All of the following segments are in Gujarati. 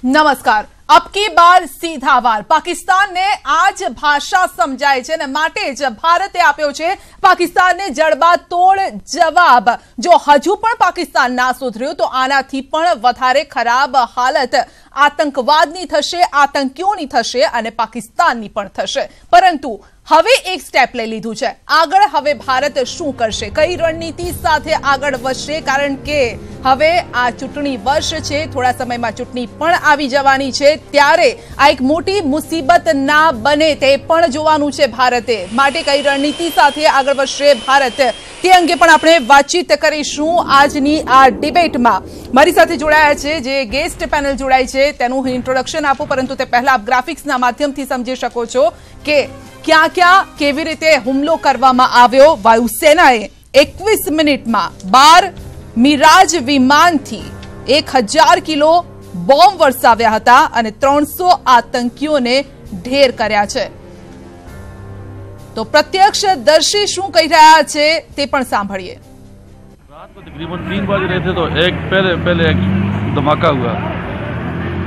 નમસ્કાર। अब की बार सीधा वार पाकिस्तान ने आज भाषा समझाई છે ને માટે જ ભારતે આપ્યો છે પાકિસ્તાનને જડબાતોડ જવાબ। જો હજુ પણ પાકિસ્તાન ના સુધર્યું તો આનાથી પણ વધારે ખરાબ હાલત આતંકવાદની થશે, આતંકીઓની થશે અને પાકિસ્તાનની પણ થશે। પરંતુ હવે એક સ્ટેપ લઈ લીધું છે આગળ। હવે ભારત શું કરશે, કઈ રણનીતિ સાથે આગળ વધશે, કારણ કે હવે આ ચૂંટણી વર્ષ છે, થોડા સમયમાં ચૂંટણી પણ આવી જવાની છે, ત્યારે આ એક મોટી મુસીબત ના બને તે પણ જોવાનું છે ભારતે। માટે કઈ રણનીતિ સાથે આગળ વધશે ભારત તે અંગે પણ આપણે વાતચીત કરીશું આજની આ ડિબેટમાં। મારી સાથે જોડાયા છે જે ગેસ્ટ પેનલ જોડાય છે તેનું હું ઇન્ટ્રોડક્શન આપું, પરંતુ તે પહેલા આપ ગ્રાફિક્સના માધ્યમથી સમજી શકો છો કે ક્યાં ક્યાં કેવી રીતે હુમલો કરવામાં આવ્યો। વાયુસેનાએ 21 મિનિટમાં 12 મિરાજ વિમાનથી 1000 કિલો બોમ્બ વરસાવ્યા હતા અને 300 આતંકીઓને ઢેર કર્યા છે। तो प्रत्यक्षदर्शी શું કહી રહ્યા છે તે પણ સાંભળીએ। रात को तकरीबन 3 बज रहे थे तो एक पहले एक धमाका हुआ।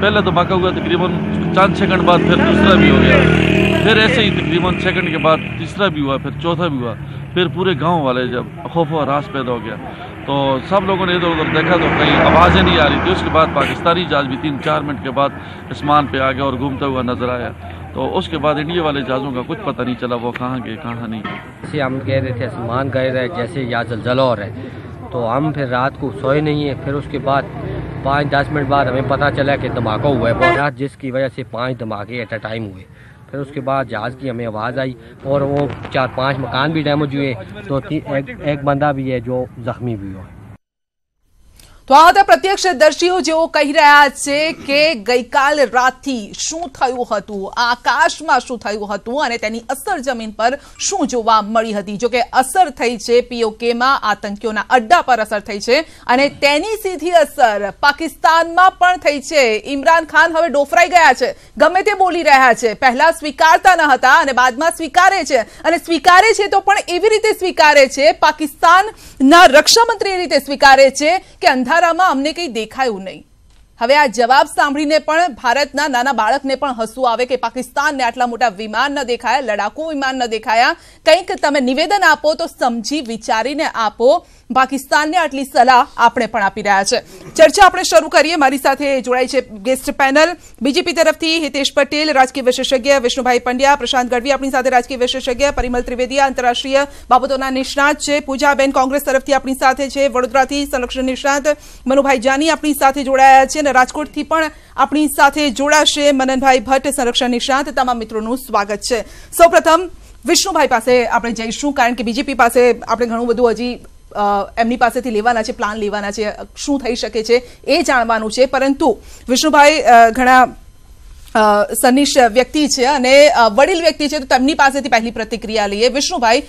पहले धमाका हुआ तकरीबन 4 सेकंड बाद फिर दूसरा भी हो गया, फिर ऐसे ही तकरीबन सेकंड के बाद तीसरा भी हुआ, फिर चौथा भी हुआ। फिर पूरे गांव वाले जब खौफ और हरास पैदा हो गया तो सब लोगों ने इधर उधर देखा तो कहीं आवाज़ें नहीं आ रही थी। उसके बाद पाकिस्तानी जहाज भी 3-4 मिनट के बाद आसमान पे आ गया और घूमता हुआ नजर आया। तो उसके बाद इंडिया वाले जहाज़ों का कुछ पता नहीं चला वो कहाँ गए कहाँ नहीं। जैसे हम कह रहे थे आसमान गए रहे, जैसे यहाँ जलजला हो रहा है तो हम फिर रात को सोए नहीं है। फिर उसके बाद 5-10 मिनट बाद हमें पता चला कि धमाका हुआ है बहुत रात, जिसकी वजह से 5 धमाके एट अ टाइम हुए। फिर उसके बाद जहाज़ की हमें आवाज़ आई और वो 4-5 मकान भी डैमेज हुए, तो एक बंदा भी है जो जख्मी भी हुआ। तो આ હતા પ્રત્યક્ષદર્શીઓ જેઓ કહી રહ્યા છે કે ગઈકાલ રાતથી શું થયું હતું, આકાશમાં શું થયું હતું અને તેની અસર જમીન પર શું જોવા મળી હતી। જો કે અસર થઈ છે પીઓકેમાં, આતંકીઓના અડ્ડા પર અસર થઈ છે અને તેની સીધી અસર પાકિસ્તાનમાં પણ થઈ છે। ઇમરાન ખાન હવે ડોફરાઈ ગયા છે, ગમે તે બોલી રહ્યા છે। પહેલા સ્વીકારતા ન હતા અને બાદમાં સ્વીકારે છે, અને સ્વીકારે છે તો પણ એવી રીતે સ્વીકારે છે, પાકિસ્તાનના રક્ષામંત્રી એ રીતે સ્વીકારે છે કે અંધારામાં અમને કંઈ દેખાયું નહીં। હવે આ જવાબ સાંભળીને પણ ભારતના નાના બાળકને પણ હસવું આવે કે પાકિસ્તાનને આટલા મોટા વિમાન ન દેખાયા, લડાકુ વિમાન ન દેખાયા, કંઈક તમે નિવેદન આપો તો સમજી વિચારીને આપો। પાકિસ્તાનને આટલી સલાહ આપણે પણ આપી રહ્યા છે। ચર્ચા આપણે શરૂ કરીએ। મારી સાથે જોડાઈ છે ગેસ્ટ પેનલ। બીજેપી તરફથી હિતેશ પટેલ, રાજકીય વિશેષજ્ઞ વિષ્ણુભાઈ પંડ્યા, પ્રશાંત ગઢવી આપણી સાથે રાજકીય વિશેષજ્ઞ, પરિમલ ત્રિવેદી આંતરરાષ્ટ્રીય બાબતોના નિષ્ણાત છે, પૂજાબેન કોંગ્રેસ તરફથી આપણી સાથે છે, વડોદરાથી સંરક્ષણ નિષ્ણાત મનુભાઈ જાની આપણી સાથે જોડાયા છે અને રાજકોટથી પણ આપણી સાથે જોડાશે મનનભાઈ ભટ્ટ, સંરક્ષણ નિષ્ણાત। તમામ મિત્રોનું સ્વાગત છે। સૌપ્રથમ વિષ્ણુભાઈ પાસે આપણે જઈશું, કારણ કે બીજેપી પાસે આપણે ઘણું બધું હજી એમની પાસેથી લેવાના છે, પ્લાન લેવાના છે, શું થઈ શકે છે એ જાણવાનું છે। પરંતુ વિષ્ણુભાઈ ઘણા સનિષ્ઠ વ્યક્તિ છે અને વડીલ વ્યક્તિ છે, તો તેમની પાસેથી પહેલી પ્રતિક્રિયા લઈએ। વિષ્ણુભાઈ,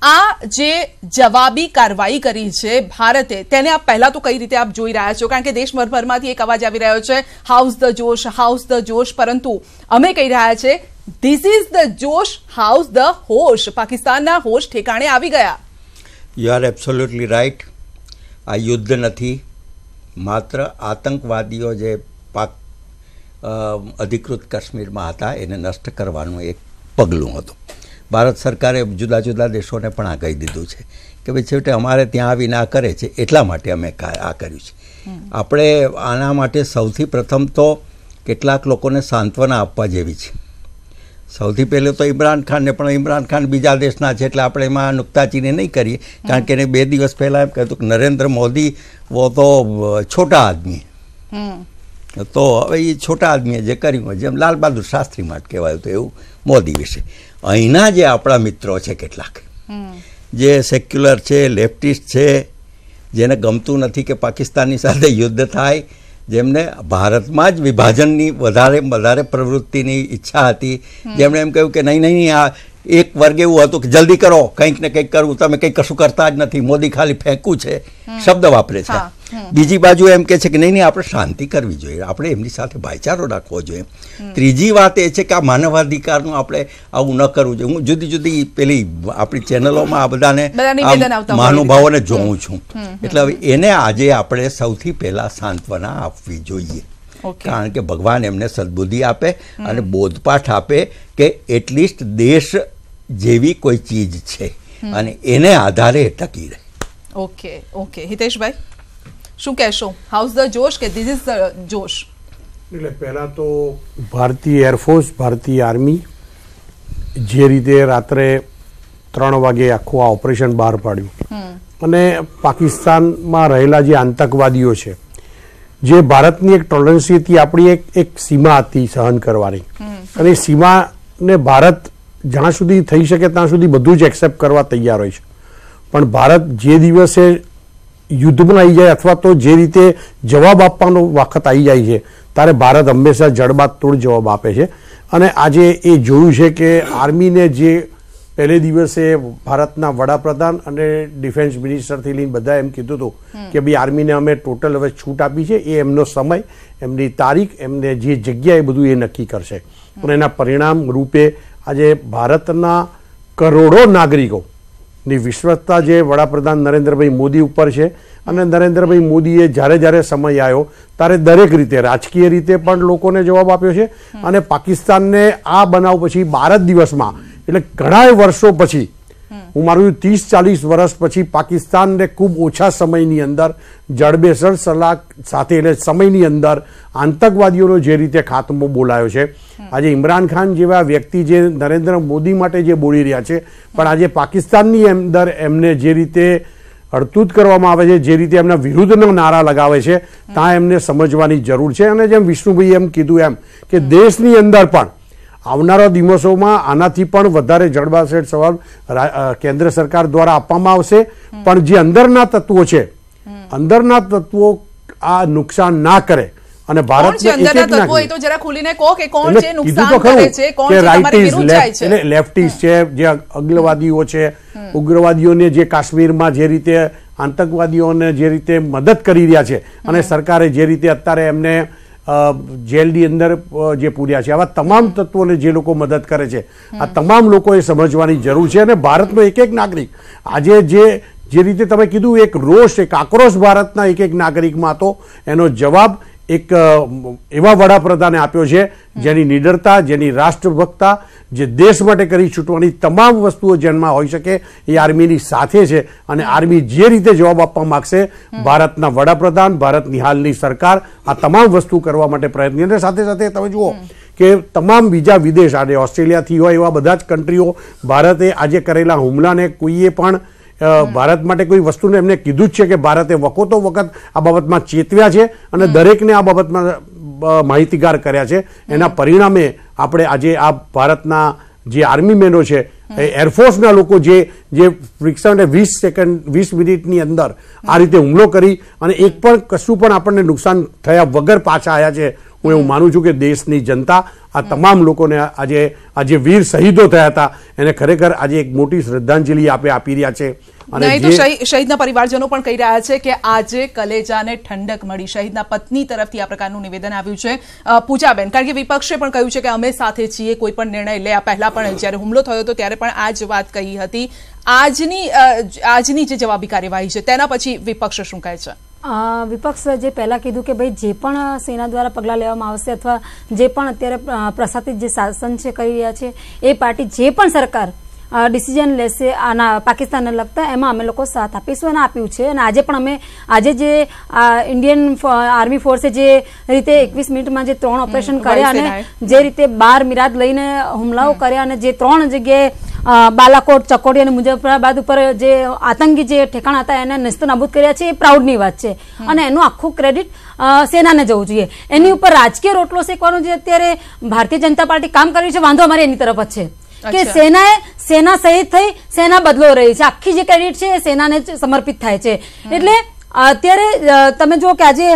આ જે જવાબી કાર્યવાહી કરી છે ભારતે, તેને આપ પહેલા તો કઈ રીતે આપ જોઈ રહ્યા છો? કારણ કે દેશભરમાંથી એક અવાજ આવી રહ્યો છે, how's the josh, how's the josh, પરંતુ અમે કહી રહ્યા છે this is the josh, how's the hosh. પાકિસ્તાનના હોશ ઠેકાણે આવી ગયા। You are absolutely right. આ યુદ્ધ નથી, માત્ર આતંકવાદીઓ જે પાક અધિકૃત કાશ્મીરમાં હતા એને નષ્ટ કરવાનું એક પગલું હતું। ભારત સરકારે જુદા જુદા દેશોને પણ આ કહી દીધું છે કે ભાઈ છેવટે અમારે ત્યાં આવીને આ કરે છે એટલા માટે અમે આ કર્યું છે। આપણે આના માટે સૌથી પ્રથમ તો કેટલાક લોકોને સાંત્વના આપવા જેવી છે। સૌથી પહેલે તો ઇમરાન ખાનને, પણ ઇમરાન ખાન બીજા દેશના છે એટલે આપણે એમાં નુક્તાચીની નહીં કરીએ, કારણ કે એને 2 દિવસ પહેલાં એમ કહેતું કે નરેન્દ્ર મોદી વો તો છોટા આદમી, તો હવે એ છોટા આદમીએ જે કર્યું હોય, જેમ લાલ બહાદુર શાસ્ત્રી માટે કહેવાયું તો એવું મોદી વિશે। અહીંના જે આપણા મિત્રો છે કેટલાક, જે સેક્યુલર છે, લેફ્ટિસ્ટ છે, જેને ગમતું નથી કે પાકિસ્તાનની સાથે યુદ્ધ થાય, જેમને ભારતમાં જ વિભાજનની વધારે પ્રવૃત્તિની ઈચ્છા હતી, જેમણે એમ કહ્યું કે નહીં આ એક વર્ગ એવું હતું કે જલ્દી કરો, કંઈક ને કંઈક કરવું, તમે કંઈક કશું કરતા જ નથી, મોદી ખાલી ફેંકવું છે, શબ્દ વાપરે છે। બીજી બાજુ એમ કે છે કે નહીં આપણે શાંતિ કરવી જોઈએ, આપણે એમની સાથે ભાઈચારો રાખવો જોઈએ। ત્રીજી વાત એ છે કે આ માનવાધિકારનું આપણે આવું ન કરવું જોઈએ। હું જુદી જુદી પેલી આપણી ચેનલોમાં આ બધાને મહાનુભાવોને જોઉં છું, એટલે હવે એને આજે આપણે સૌથી પહેલાં સાંત્વના આપવી જોઈએ। કારણ કે ભગવાન એમને સદબુદ્ધિ આપે અને બોધપાઠ આપે કે એટલીસ્ટ દેશ જેવી કોઈ ચીજ છે અને એને આધારે ટકી રહે. ઓકે ઓકે, હિતેશભાઈ શું કહેશો? હાઉસ ધ જોશ કે ધીસ ઇઝ ધ જોશ? એટલે પહેલાં તો ભારતીય એરફોર્સ, ભારતીય આર્મી જે રીતે રાત્રે 3 વાગે આખું આ ઓપરેશન બહાર પાડ્યું અને પાકિસ્તાનમાં રહેલા જે આતંકવાદીઓ છે, જે ભારતની એક ટોલરન્સી હતી, આપણી એક સીમા હતી સહન કરવાની, અને એ સીમાને ભારત જ્યાં સુધી થઈ શકે ત્યાં સુધી બધું જ એક્સેપ્ટ કરવા તૈયાર હોય છે. પણ ભારત જે દિવસે યુદ્ધમાં આવી જાય અથવા તો જે રીતે જવાબ આપવાનો વખત આવી જાય છે ત્યારે ભારત હંમેશા જડબાતોડ જવાબ આપે છે. અને આજે એ જોયું છે કે આર્મીને જે પહેલે દિવસે ભારતના વડાપ્રધાન અને ડિફેન્સ મિનિસ્ટરથી લઈને બધા એમ કીધું હતું કે ભાઈ આર્મીને અમે ટોટલ હવે છૂટ આપી છે, એ એમનો સમય, એમની તારીખ, એમને જે જગ્યા એ બધું એ નક્કી કરશે. અને એના પરિણામ રૂપે આજે ભારતના કરોડો નાગરિકોની વિશ્વસતા જે વડાપ્રધાન નરેન્દ્રભાઈ મોદી ઉપર છે, અને નરેન્દ્રભાઈ મોદીએ જ્યારે જ્યારે સમય આવ્યો ત્યારે દરેક રીતે રાજકીય રીતે પણ લોકોને જવાબ આપ્યો છે. અને પાકિસ્તાનને આ બનાવ પછી 12 દિવસમાં, એટલે ઘણા વર્ષો પછી, હું મારું 30-40 વર્ષ પછી પાકિસ્તાનને ખૂબ ઓછા સમયની અંદર જડબેસર સલાહ સાથે, એટલે સમયની અંદર આતંકવાદીઓનો જે રીતે ખાત્મો બોલાયો છે. આજે ઇમરાન ખાન જેવા વ્યક્તિ જે નરેન્દ્ર મોદી માટે જે બોલી રહ્યા છે, પણ આજે પાકિસ્તાનની અંદર એમને જે રીતે અડતૂત કરવામાં આવે છે, જે રીતે એમના વિરુદ્ધનો નારા લગાવે છે, ત્યાં એમને સમજવાની જરૂર છે. અને જેમ વિષ્ણુભાઈ એમ કીધું એમ કે દેશની અંદર પણ આવનારા દિવસોમાં આનાથી પણ વધારે જડબાતોડ સવાલ કેન્દ્ર સરકાર દ્વારા આપવામાં આવશે. પણ જે અંદરના તત્વો છે, અંદરના તત્વો આ નુકસાન ના કરે અને ભારતને લેફ્ટિસ્ટ છે, જે અગ્રવાદીઓ છે, ઉગ્રવાદીઓને જે કાશ્મીરમાં જે રીતે આતંકવાદીઓને જે રીતે મદદ કરી રહ્યા છે અને સરકારે જે રીતે અત્યારે એમને જેલની અંદર જે પૂર્યા છે, આવા તમામ તત્વોને જે લોકો મદદ કરે છે, આ તમામ લોકોએ સમજવાની જરૂર છે. અને ભારતનો એક એક નાગરિક આજે જે રીતે તમે કીધું, એક રોષ, એક આક્રોશ ભારતના એક એક નાગરિકમાં હતો, એનો જવાબ એક એવા વડાપ્રધાને આપ્યો છે જેની નિડરતા, જેની રાષ્ટ્રભક્તતા, જે દેશ માટે કરી છૂટવાની તમામ વસ્તુઓ જેમાં હોઈ શકે એ આર્મીની સાથે છે. અને આર્મી જે રીતે જવાબ આપવા માંગશે, ભારતના વડાપ્રધાન, ભારતની હાલની સરકાર આ તમામ વસ્તુ કરવા માટે પ્રયત્ન. અને સાથે સાથે તમે જુઓ કે તમામ બીજા વિદેશ, આજે ઓસ્ટ્રેલિયાથી હોય એવા બધા જ કન્ટ્રીઓ ભારતે આજે કરેલા હુમલાને કોઈએ પણ ભારત માટે કોઈ વસ્તુને એમને કીધું જ છે કે ભારતે વખતો વખત આ બાબતમાં ચેતવ્યા છે અને દરેકને આ બાબતમાં માહિતીગાર કર્યા છે. એના પરિણામે આપણે આજે આ ભારતના જે આર્મી મેનો છે, એરફોર્સના લોકો જે ફ્રિક્શન 20 સેકન્ડ 20 મિનિટની અંદર આ રીતે હુમલો કરી અને એક પણ કશું પણ આપણને નુકસાન થયા વગર પાછા આવ્યા છે. હું એવું માનું છું કે દેશની જનતા આ તમામ લોકોને આજે વીર શહીદો થયા હતા એને ખરેખર આજે એક મોટી શ્રદ્ધાંજલિ આપી રહ્યા છે. અને શહીદના પરિવારજનો પણ કહી રહ્યા છે કે આજે કલેજાને ઠંડક મળી. શહીદના પત્ની તરફથી આ પ્રકારનું નિવેદન આવ્યું છે. પૂજાબેન, કારણ કે વિપક્ષે પણ કહ્યું છે કે અમે સાથે છીએ, કોઈ પણ નિર્ણય લે. આ પહેલા પણ જ્યારે હુમલો થયો હતો ત્યારે પણ આ જ વાત કહી હતી. આજની જે જવાબી કાર્યવાહી છે તેના પછી વિપક્ષ શું કહે છે? વિપક્ષ જે પહેલા કીધું કે ભાઈ જે પણ સેના દ્વારા પગલાં લેવામાં આવશે અથવા જે પણ અત્યારે પ્રશાસિત જે શાસન છે કરી રહ્યા છે, એ પાર્ટી જે પણ સરકાર ડિસિઝન લેશે આના પાકિસ્તાનને લગતા, એમાં અમે લોકો સાથ આપીશું અને આપ્યું છે. અને આજે પણ અમે જે ઇન્ડિયન આર્મી ફોર્સે જે રીતે 21 મિનિટમાં જે 3 ઓપરેશન કર્યા અને જે રીતે 12 મિરાદ લઈને હુમલાઓ કર્યા અને જે 3 જગ્યાએ બાલાકોટ, ચકોડી અને મુઝફ્ફરાબાદ ઉપર જે આતંકી જે ઠેકાણા હતા એને નેસ્તનાબૂદ કર્યા છે, એ પ્રાઉડની વાત છે. અને એનું આખું ક્રેડિટ સેનાને જવું જોઈએ. એની ઉપર રાજકીય રોટલો શેકવાનું જે અત્યારે ભારતીય જનતા પાર્ટી કામ કરી છે, વાંધો અમારે એની તરફ જ છે કે સેના શહીદ થઈ, સેના બદલો રહી છે. આખી જે ક્રેડિટ છે એ સેનાને સમર્પિત થાય છે. એટલે અત્યારે તમે જો કે આજે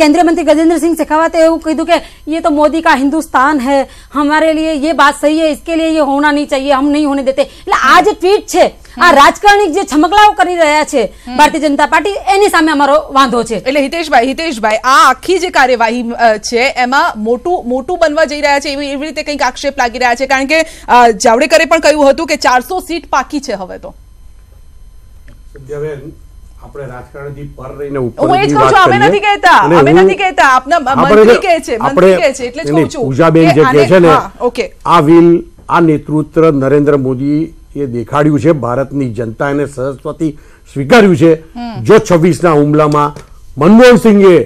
કેન્દ્રીય મંત્રી ગजेंद्र सिंह शेखावते એવું કીધું કે ये तो मोदी का हिंदुस्तान है, हमारे लिए ये बात सही है, इसके लिए ये होना नहीं चाहिए, हम नहीं होने देते. એટલે આ જે ટ્વીટ છે, આ રાજકારણી જે છમકલાઓ કરી રહ્યા છે ભારતીય જનતા પાર્ટી, એની સામે અમારો વાંધો છે. એટલે હિતેશભાઈ આ આખી જે કાર્યવાહી છે એમાં મોટું બનવા જઈ રહ્યા છે એવી રીતે કંઈક આક્ષેપ લાગી રહ્યા છે. કારણ કે જાવડેકરે પણ કહ્યું હતું કે 400 સીટ પાકી છે હવે તો. આપણે રાજકારણથી પર રહીને હું એ જ કહું છું, અમે નથી કહેતા આપના મંત્રી કહે છે એટલે જ કહું છું પૂજાબેન જે કહે છે ને આ વિલ આ નેતૃત્વ નરેન્દ્ર મોદી એ દેખાડ્યું છે, ભારતની જનતા એને સરસ્વતી સ્વીકાર્યું છે. જો 26ના હુમલામાં મનમોહન સિંહે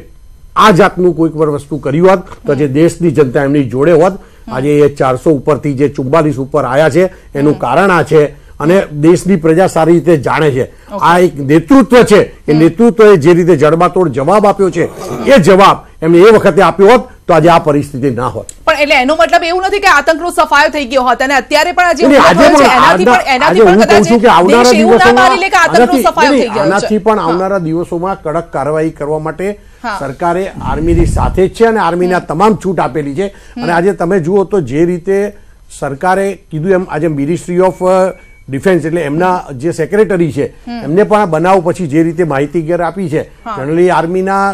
આ જાતનું કોઈક વાર વસ્તુ કર્યું હોત તો જે દેશની જનતા એમની જોડે હોત. આજે એ 400 ઉપરથી જે 44 ઉપર આવ્યા છે એનું કારણ આ છે, અને દેશની પ્રજા સારી રીતે જાણે છે. આ એક નેતૃત્વ છે, એ નેતૃત્વએ જે રીતે જડબાતોડ જવાબ આપ્યો છે એ જવાબ એમને એ વખતે આપ્યો હોત તો આજે આ પરિસ્થિતિ ના હોત. પણ એટલે એનો મતલબ એવું નથી કે આતંકનો સફાયો થઈ ગયો હોત અને અત્યારે પણ આનાથી પણ આવનારા દિવસોમાં કડક કાર્યવાહી કરવા માટે સરકારે આર્મીની સાથે જ છે અને આર્મીને તમામ છૂટ આપેલી છે. અને આજે તમે જુઓ તો જે રીતે સરકારે કીધું એમ આજે મિનિસ્ટ્રી ઓફ ડિફેન્સ એટલે એમના જે સેક્રેટરી છે એમને પણ બનાવ પછી જે રીતે માહિતીગીર આપી છે, જનરલી આર્મીના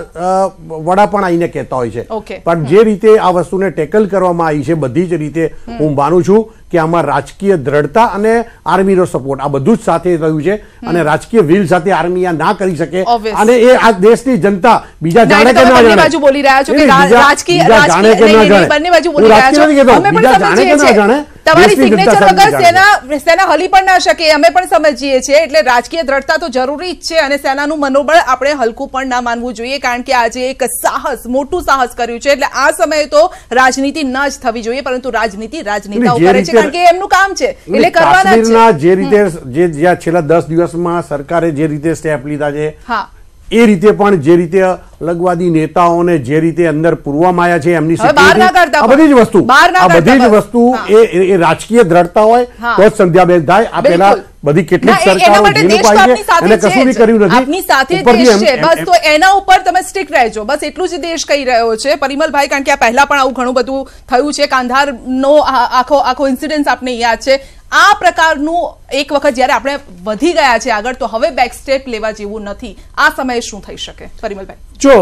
વડા પણ આવીને કહેતા હોય છે, પણ જે રીતે આ વસ્તુને ટેકલ કરવામાં આવી છે બધી જ રીતે હું માનું છું કે આમાં રાજકીય દ્રઢતા અને આર્મીનો સપોર્ટ આ બધું જ સાથે રહ્યું છે. અને રાજકીય વિલ સાથે આર્મી આ ના કરી શકે અને એ આ દેશની જનતા બીજા જાણે કે ના જાણે બોલી રહ્યા છો કે જાણે કે ના જાણે બંને બાજુ બોલી રહ્યા છો, અમે પણ સમજીએ છીએ તમારી સિગ્નેચર વગર સેના હલી પણ ના શકે, અમે પણ સમજીએ છીએ. એટલે રાજકીય દ્રઢતા તો જરૂરી જ છે અને સેનાનું મનોબળ આપણે હલકું પણ ના માનવું જોઈએ, કારણ કે આજે એક સાહસ મોટું સાહસ કર્યું છે. એટલે આ સમયે તો રાજનીતિ ન જ થવી જોઈએ, પરંતુ રાજનીતિ રાજનેતાઓ કરે છે કારણ કે એમનું કામ છે એટલે કરવાના છે. જે રીતે જે છેલ્લા 10 દિવસમાં સરકારે જે રીતે સ્ટેપ લીધા છે એ રીતે પણ જે રીતે અલગવાદી નેતાઓને જે રીતે અંદર પૂરવામાં આવ્યા છે એમની બધી જ વસ્તુ એ રાજકીય દ્રઢતા હોય તો જ સંધ્યાબેન થાય. આ પેલા બધી કેટલીક સરકારો અને કશું બી કર્યું નથી, આપની સાથે દેશ છે બસ, તો એના ઉપર તમે સ્ટિક રહેજો બસ, એટલું જ દેશ કહી રહ્યો છે. પરિમલભાઈ, કારણ કે આ પહેલા પણ આવું ઘણું બધું થયું છે, કાંધારનો આખો ઇન્સિડન્સ આપને યાદ છે. આ પ્રકારનું એક વખત જ્યારે આપણે વધી ગયા છે આગળ તો હવે બેક સ્ટેપ લેવા જેવું નથી. આ સમયે શું થઈ શકે પરિમલભાઈ? જો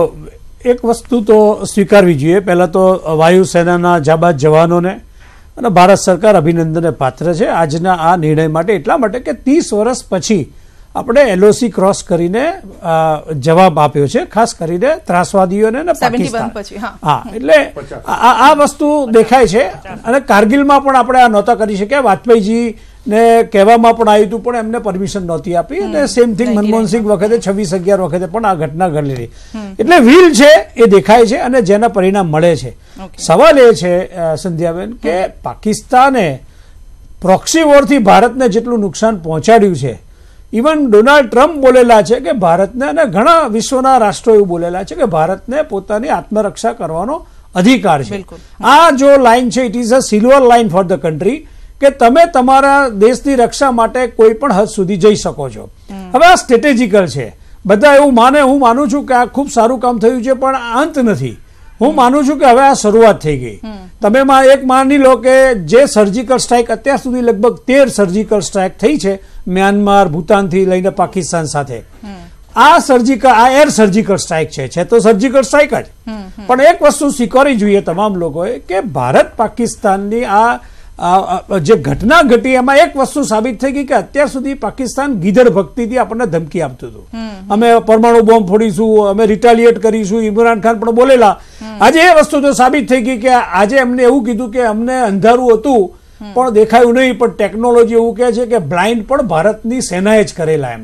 એક વસ્તુ તો સ્વીકારવી જોઈએ, પહેલા તો વાયુસેનાના જાબાઝ જવાનોને અને ભારત સરકાર અભિનંદનને પાત્ર છે આજના આ નિર્ણય માટે, એટલા માટે કે 30 વર્ષ પછી આપણે LOC ક્રોસ કરીને જવાબ આપ્યો છે, ખાસ કરીને ત્રાસવાદીઓને અને પાકિસ્તાન. હા, એટલે આ વસ્તુ દેખાય છે. અને કારગિલમાં પણ આપણે આ નહોતા કરી શક્યા, વાજપેયીજી ને કહેવામાં પણ આવ્યું હતું પણ એમને પરમિશન નહોતી આપી, અને સેમ થિંગ મનમોહનસિંહ વખતે 26/11 વખતે પણ આ ઘટના ઘટેલી. એટલે વ્હીલ છે એ દેખાય છે અને જેના પરિણામ મળે છે. સવાલ એ છે સંધ્યાબેન કે પાકિસ્તાને પ્રોક્સી વોરથી ભારતને જેટલું નુકસાન પહોંચાડ્યું છે, ઇવન ડોનાલ્ડ ટ્રમ્પ બોલેલા છે કે ભારતને, અને ઘણા વિશ્વના રાષ્ટ્રો એવું બોલેલા છે કે ભારતને પોતાની આત્મરક્ષા કરવાનો અધિકાર છે. આ જો લાઈન છે it is a silver line for the country કે તમે તમારા દેશની રક્ષા માટે કોઈ પણ હદ સુધી જઈ શકો છો. હવે આ સ્ટ્રેટેજિકલ છે, બધા એવું માને, હું માનું છું કે આ ખૂબ સારું કામ થયું છે પણ અંત નથી. હું માનું છું કે હવે આ શરૂઆત થઈ ગઈ. તમે એક માની લો કે જે સર્જિકલ સ્ટ્રાઇક અત્યાર સુધી લગભગ 13 સર્જિકલ સ્ટ્રાઇક થઈ છે મ્યાનમાર, ભૂતાનથી લઈને પાકિસ્તાન સાથે, આ એર સર્જિકલ સ્ટ્રાઇક છે તો સર્જિકલ સ્ટ્રાઇક જ. પણ એક વસ્તુ સ્વીકારવી જોઈએ તમામ લોકોએ કે ભારત પાકિસ્તાનની આ જે ઘટના ઘટી એમાં એક વસ્તુ સાબિત થઈ ગઈ કે અત્યાર સુધી પાકિસ્તાન ગીધડ ભક્તિથી આપણને ધમકી આપતું હતું, અમે પરમાણુ બોમ્બ ફોડીશું, અમે રિટાલિએટ કરીશું, ઇમરાન ખાન પણ બોલેલા. આજે એ વસ્તુ તો સાબિત થઈ ગઈ કે આજે એમને એવું કીધું કે અમને અંધારું હતું પણ દેખાયું નહીં, પણ ટેકનોલોજી એવું કહે છે કે બ્લાઇન્ડ પણ ભારતની સેનાએ જ કરેલા,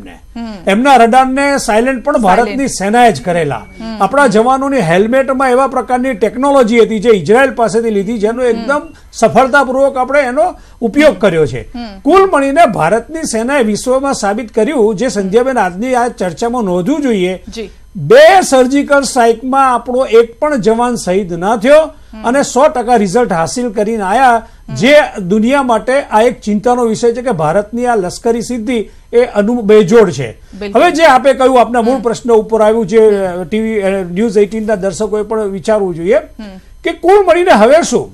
એમના રડારને સાયલેન્ટ પણ ભારતની સેનાએ જ કરેલા. આપણા જવાનોની હેલ્મેટમાં એવા પ્રકારની ટેકનોલોજી હતી જે ઇઝરાયલ પાસેથી લીધી, જેનો એકદમ સફળતાપૂર્વક આપણે એનો ઉપયોગ કર્યો છે. કુલ મળીને ભારતની સેનાએ વિશ્વમાં સાબિત કર્યું, જે સંધ્યાબેન આજની આ ચર્ચામાં નોંધવું જોઈએ, 2 સર્જિકલ સ્ટ્રાઇકમાં આપણો એક પણ જવાન શહીદ ના થયો અને 100% રિઝલ્ટ હાસિલ કરીને આવ્યા, જે દુનિયા માટે આ એક ચિંતાનો વિષય છે કે ભારતની આ લશ્કરી સિદ્ધિ એ બેજોડ છે. હવે જે આપે કહ્યું, આપના મૂળ પ્રશ્ન ઉપર આવ્યું, જે ટીવી ન્યૂઝ 18ના દર્શકોએ પણ વિચારવું જોઈએ કે કુલ મળીને હવે શું,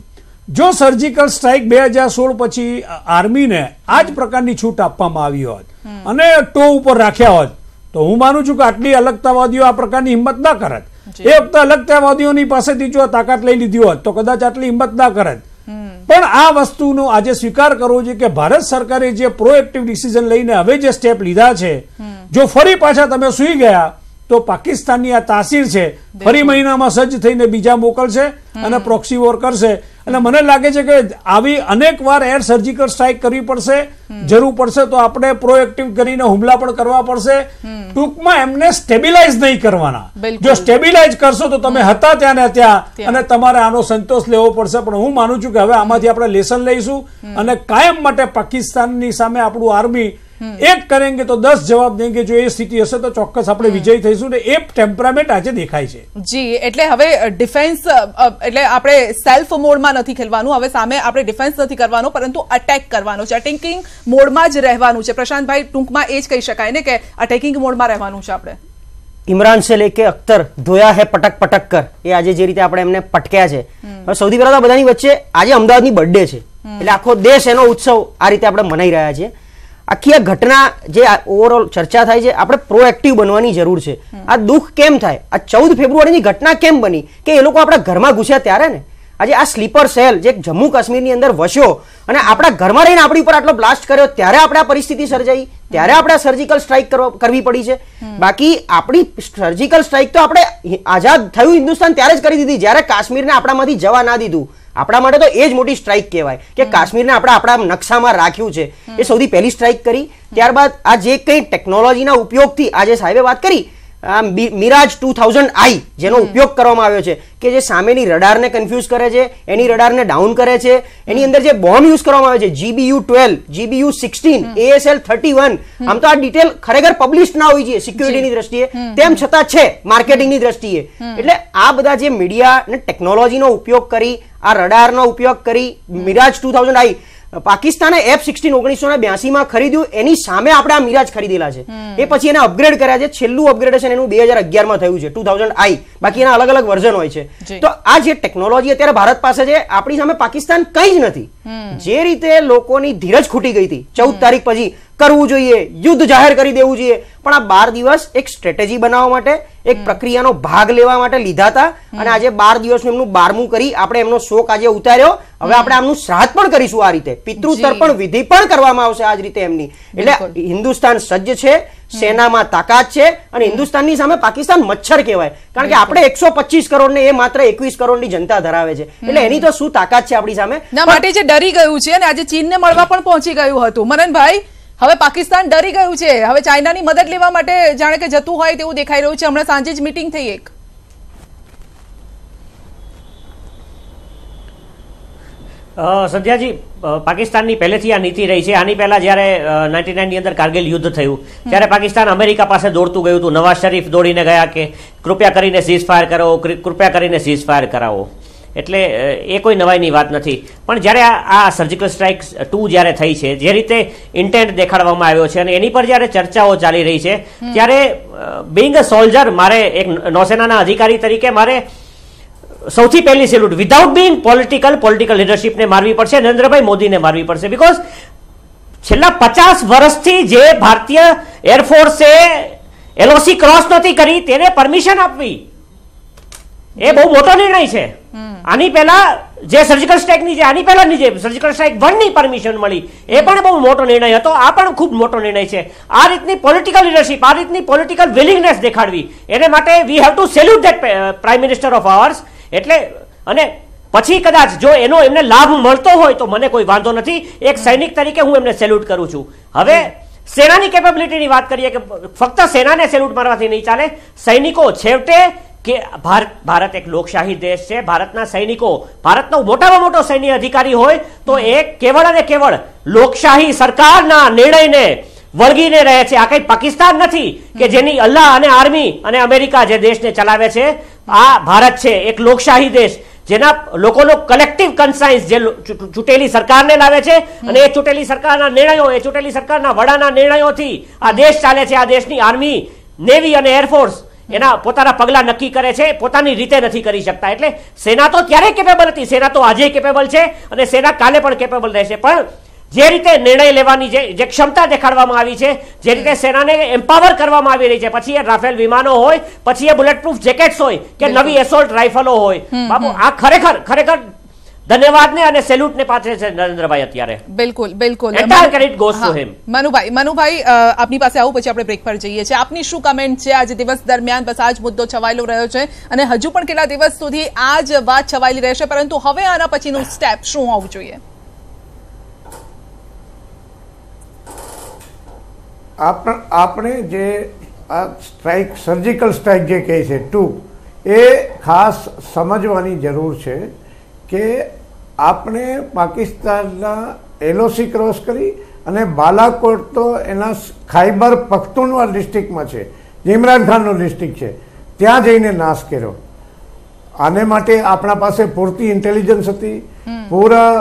જો સર્જિકલ સ્ટ્રાઇક 2016 પછી આર્મીને આ જ પ્રકારની છૂટ આપવામાં આવી હોત અને ટો ઉપર રાખ્યા હોત તો હું માનું છું કે આટલી અલગતાવાદીઓ આ પ્રકારની હિંમત ના કરત. એ વખતે અલગતાવાદીઓની પાસેથી જો તાકાત લઈ લીધી હોત તો કદાચ આટલી હિંમત ના કરત. પણ આ વસ્તુનો આજે સ્વીકાર કરવો જોઈએ કે ભારત સરકારે જે પ્રોએક્ટિવ ડિસિઝન લઈને હવે જે સ્ટેપ લીધા છે, જો ફરી પાછા તમે સુઈ ગયા તો પાકિસ્તાનની આ તાસીર છે ફરી મહિનામાં સજ્જ થઈને બીજા મોકલશે અને પ્રોક્સી વોર કરશે. અને મને લાગે છે કે આવી અનેક વાર એર સર્જિકલ સ્ટ્રાઇક કરવી પડશે, જરૂર પડશે તો આપણે પ્રોએક્ટિવ કરીને હુમલા પણ કરવા પડશે. ટૂંકમાં એમને સ્ટેબિલાઇઝ નહીં કરવાના. જો સ્ટેબિલાઇઝ કરશો તો તમે હતા ત્યાં ને ત્યાં, અને તમારે આનો સંતોષ લેવો પડશે. પણ હું માનું છું કે હવે આમાંથી આપણે લેસન લઈશું અને કાયમ માટે પાકિસ્તાનની સામે આપણું આર્મી એક કરેંગે તો 10 જવાબ દેંગે. જો એ સ્થિતિ હશે તો ચોક્કસ આપણે વિજય થઈશું ને એ ટેમ્પરામેન્ટ આજે દેખાય છે. જી, એટલે હવે ડિફેન્સ એટલે આપણે સેલ્ફ મોડમાં નથી ખેલવાનું, હવે સામે આપણે ડિફેન્સ નથી કરવાનો પરંતુ અટેક કરવાનો છે, અટેકિંગ મોડમાં જ રહેવાનું છે. પ્રશાંતભાઈ, ટૂંકમાં એ જ કહી શકાય ને કે અટેકિંગ મોડમાં રહેવાનું છે આપણે. ઇમરાન से लेके अख्तर धोया है पटक पटक कर, એ આજે જે રીતે આપણે એમને પટક્યા છે. સૌથી પહેલા તો બધાની વચ્ચે આજે અમદાવાદની બર્થડે છે એટલે આખો દેશ એનો ઉત્સવ આ રીતે આપણે મનાઈ રહ્યા છીએ. આખી આ ઘટના જે ઓવરઓલ ચર્ચા થાય છે, આપણે પ્રોએક્ટિવ બનવાની જરૂર છે. આ દુઃખ કેમ થાય, આ 14 ફેબ્રુઆરીની ઘટના કેમ બની કે એ લોકો આપણા ઘરમાં ઘૂસ્યા ત્યારે ને. આજે આ સ્લીપર સેલ જે જમ્મુ કાશ્મીરની અંદર વસ્યો અને આપણા ઘરમાં રહીને આપણી ઉપર આટલો બ્લાસ્ટ કર્યો ત્યારે આપણે આ પરિસ્થિતિ સર્જાઈ, ત્યારે આપણે સર્જિકલ સ્ટ્રાઇક કરવી પડી છે. બાકી આપણી સર્જિકલ સ્ટ્રાઇક તો આપણે આઝાદ થયું હિન્દુસ્તાન ત્યારે જ કરી દીધી જ્યારે કાશ્મીરને આપણામાંથી જવા ના દીધું. આપણા માટે તો એ જ મોટી સ્ટ્રાઇક કહેવાય કે કાશ્મીરને આપણે આપણા નકશામાં રાખ્યું છે. એ સૌથી પહેલી સ્ટ્રાઇક કરી. ત્યારબાદ આ જે કંઈ ટેકનોલોજીના ઉપયોગથી આજે સાહેબે વાત કરી, મિરાજ 2000i જેનો ઉપયોગ કરવામાં આવ્યો છે કે જે સામેની રડારને કન્ફ્યુઝ કરે છે, એની રડારને ડાઉન કરે છે, એની અંદર જે બોમ્બ યુઝ કરવામાં આવે છે GBU 12, GBU 16, ASL 31, આમ તો આ ડિટેલ ખરેખર પબ્લિશ ના હોવી જોઈએ સિક્યુરિટીની દ્રષ્ટિએ, તેમ છતાં છે માર્કેટિંગની દ્રષ્ટિએ. એટલે આ બધા જે મીડિયા અને ટેકનોલોજીનો ઉપયોગ કરી, આ રડારનો ઉપયોગ કરી, મિરાજ 2000i પાકિસ્તાને F-16 1982માં ખરીદ્યું, એની સામે આપણે આ મિરાજ ખરીદેલા છે. એ પછી એને અપગ્રેડ કર્યા છે. છેલ્લું અપગ્રેડેશન એનું 2011માં થયું છે 2000i, બાકી એના અલગ અલગ વર્ઝન હોય છે. તો આ જે ટેકનોલોજી અત્યારે ભારત પાસે છે, આપણી સામે પાકિસ્તાન કંઈ જ નથી. જે રીતે લોકોની ધીરજ ખૂટી ગઈ હતી 14 તારીખ પછી કરવું જોઈએ, યુદ્ધ જાહેર કરી દેવું જોઈએ, પણ આ 12 દિવસ એક સ્ટ્રેટેજી બનાવવા માટે, એક પ્રક્રિયાનો ભાગ લેવા માટે લીધા હતા. અને આજે 12 દિવસનું એમનું 12મું કરી આપણે એમનો શોક આજે ઉતાર્યો. હવે આપણે આમનું શ્રાદ્ધ પણ કરીશું. આ રીતે પિતૃ તર્પણ વિધિ પણ કરવામાં આવશે આ જ રીતે એમની. એટલે હિન્દુસ્તાન સજ્જ છે, સેનામાં તાકાત છે, અને હિન્દુસ્તાનની સામે પાકિસ્તાન મચ્છર કહેવાય. કારણ કે આપણે 125 કરોડ ને એ માત્ર 21 કરોડની જનતા ધરાવે છે. એટલે એની તો શું તાકાત છે આપણી સામે. માટે જે ડરી ગયું છે અને આજે ચીનને મળવા પણ પહોંચી ગયું હતું. મનનભાઈ, હવે પાકિસ્તાન ડરી ગયું છે, હવે ચાઇનાની મદદ લેવા માટે જાણે કે જતું હોય તેવું દેખાઈ રહ્યું છે. હમણાં સાંજે જ મીટિંગ થઈ એક. સંધ્યાજી, પાકિસ્તાનની પહેલેથી આ નીતિ રહી છે. આની પહેલા જ્યારે 99 ની અંદર કારગિલ યુદ્ધ થયું ત્યારે પાકિસ્તાન અમેરિકા પાસે દોડતું ગયું હતું. નવાઝ શરીફ દોડીને ગયા કે કૃપયા કરીને સીઝ ફાયર કરો, કૃપયા કરીને સીઝ ફાયર કરાવો. એટલે એ કોઈ નવાઈની વાત નથી. પણ જ્યારે આ સર્જિકલ સ્ટ્રાઇક 2 જ્યારે થઈ છે, જે રીતે ઇન્ટેન્ટ દેખાડવામાં આવ્યો છે અને એની પર જ્યારે ચર્ચાઓ ચાલી રહી છે, ત્યારે બિંગ અ સોલ્જર, મારે એક નૌસેનાના અધિકારી તરીકે મારે સૌથી પહેલી સેલ્યુટ વિધાઉટ બિંગ પોલિટિકલ લીડરશિપને મારવી પડશે, નરેન્દ્રભાઈ મોદીને મારવી પડશે. બીકોઝ છેલ્લા 50 વર્ષથી જે ભારતીય એરફોર્સે LOC ક્રોસ નથી કરી તેને પરમિશન આપવી એ બહુ મોટો નિર્ણય છે. આની પહેલા જે સર્જિકલ સ્ટ્રાઇકની આની પહેલાની જે સર્જિકલ સ્ટ્રાઇક 1 ની પરમિશન મળી એ પણ બહુ મોટો નિર્ણય હતો. આ પણ ખૂબ મોટો નિર્ણય છે. આ રીતની પોલિટિકલ લીડરશિપ, આ રીતની પોલિટિકલ વિલિંગનેસ દેખાડવી, એને માટે we have to salute that prime minister of hours. એટલે અને પછી કદાચ જો એમને લાભ મળતો હોય તો મને કોઈ વાંધો નથી. એક સૈનિક તરીકે હું એમને સેલ્યુટ કરું છું. હવે સેનાની કેપેબિલિટીની વાત કરીએ કે ફક્ત સેનાને સેલ્યુટ મારવાથી નહીં ચાલે. સૈનિકો છેવટે કે ભારત એક લોકશાહી દેશ છે. ભારતના સૈનિકો, ભારતનો મોટામાં મોટો સૈન્ય અધિકારી હોય તો એ કેવળ અને કેવળ લોકશાહી સરકારના નિર્ણયને વળગીને રહે છે. આ કઈ પાકિસ્તાન નથી કે જેની અલ્લાહ અને આર્મી અને અમેરિકા જે દેશને ચલાવે છે. આ ભારત છે એક લોકશાહી દેશ જેના લોકોનો કલેક્ટિવ કન્સાઇન્સ જે ચૂંટેલી સરકારને લાવે છે અને એ ચૂંટેલી સરકારના નિર્ણયો, એ ચૂંટેલી સરકારના વડાના નિર્ણયોથી આ દેશ ચાલે છે. આ દેશની આર્મી, નેવી અને એરફોર્સ એના પોતાના પગલા નક્કી કરે છે, પોતાની રીતે નથી કરી શકતા. એટલે સેના તો ત્યારે કેપેબલ હતી, સેના તો આજે કેપેબલ છે અને સેના કાલે પણ કેપેબલ રહેશે. પણ જે રીતે નિર્ણય લેવાની જે ક્ષમતા દેખાડવામાં આવી છે, જે રીતે સેનાને એમ્પાવર કરવામાં આવી રહી છે, પછી એ રાફેલ વિમાનો હોય, પછી એ બુલેટ પ્રૂફ જેકેટ્સ હોય કે નવી એસોલ્ટ રાઇફલો હોય, બાપુ આ ખરેખર ધન્યવાદ ને અને સેલ્યુટ ને પાછળ છે નરેન્દ્રભાઈ અત્યારે. બિલકુલ બિલકુલ, entire credit goes to him. Manubhai આપની પાસે આવું, પછી આપણે બ્રેક પર જઈએ છીએ. આપની શું કમેન્ટ છે? આજે દિવસ દરમિયાન બસ આ જ મુદ્દો છવાયેલો રહ્યો છે અને હજુ પણ કેટલા દિવસ સુધી આ જ વાત છવાયેલી રહેશે, પરંતુ હવે આના પછીનું સ્ટેપ શું હોવું જોઈએ? આપણે જે આ સ્ટ્રાઇક, સર્જિકલ સ્ટ્રાઇક જે કહે છે એ ખાસ સમજવાની જરૂર છે કે આપણે પાકિસ્તાનના LOC ક્રોસ કરી અને બાલાકોટ તો એના ખૈબર પખ્તુનવા ડિસ્ટ્રિક્ટમાં છે, જે ઇમરાન ખાનનો ડિસ્ટ્રિક્ટ છે, ત્યાં જઈને નાશ કર્યો. આને માટે આપણા પાસે પૂરતી ઇન્ટેલિજન્સ હતી, પૂરા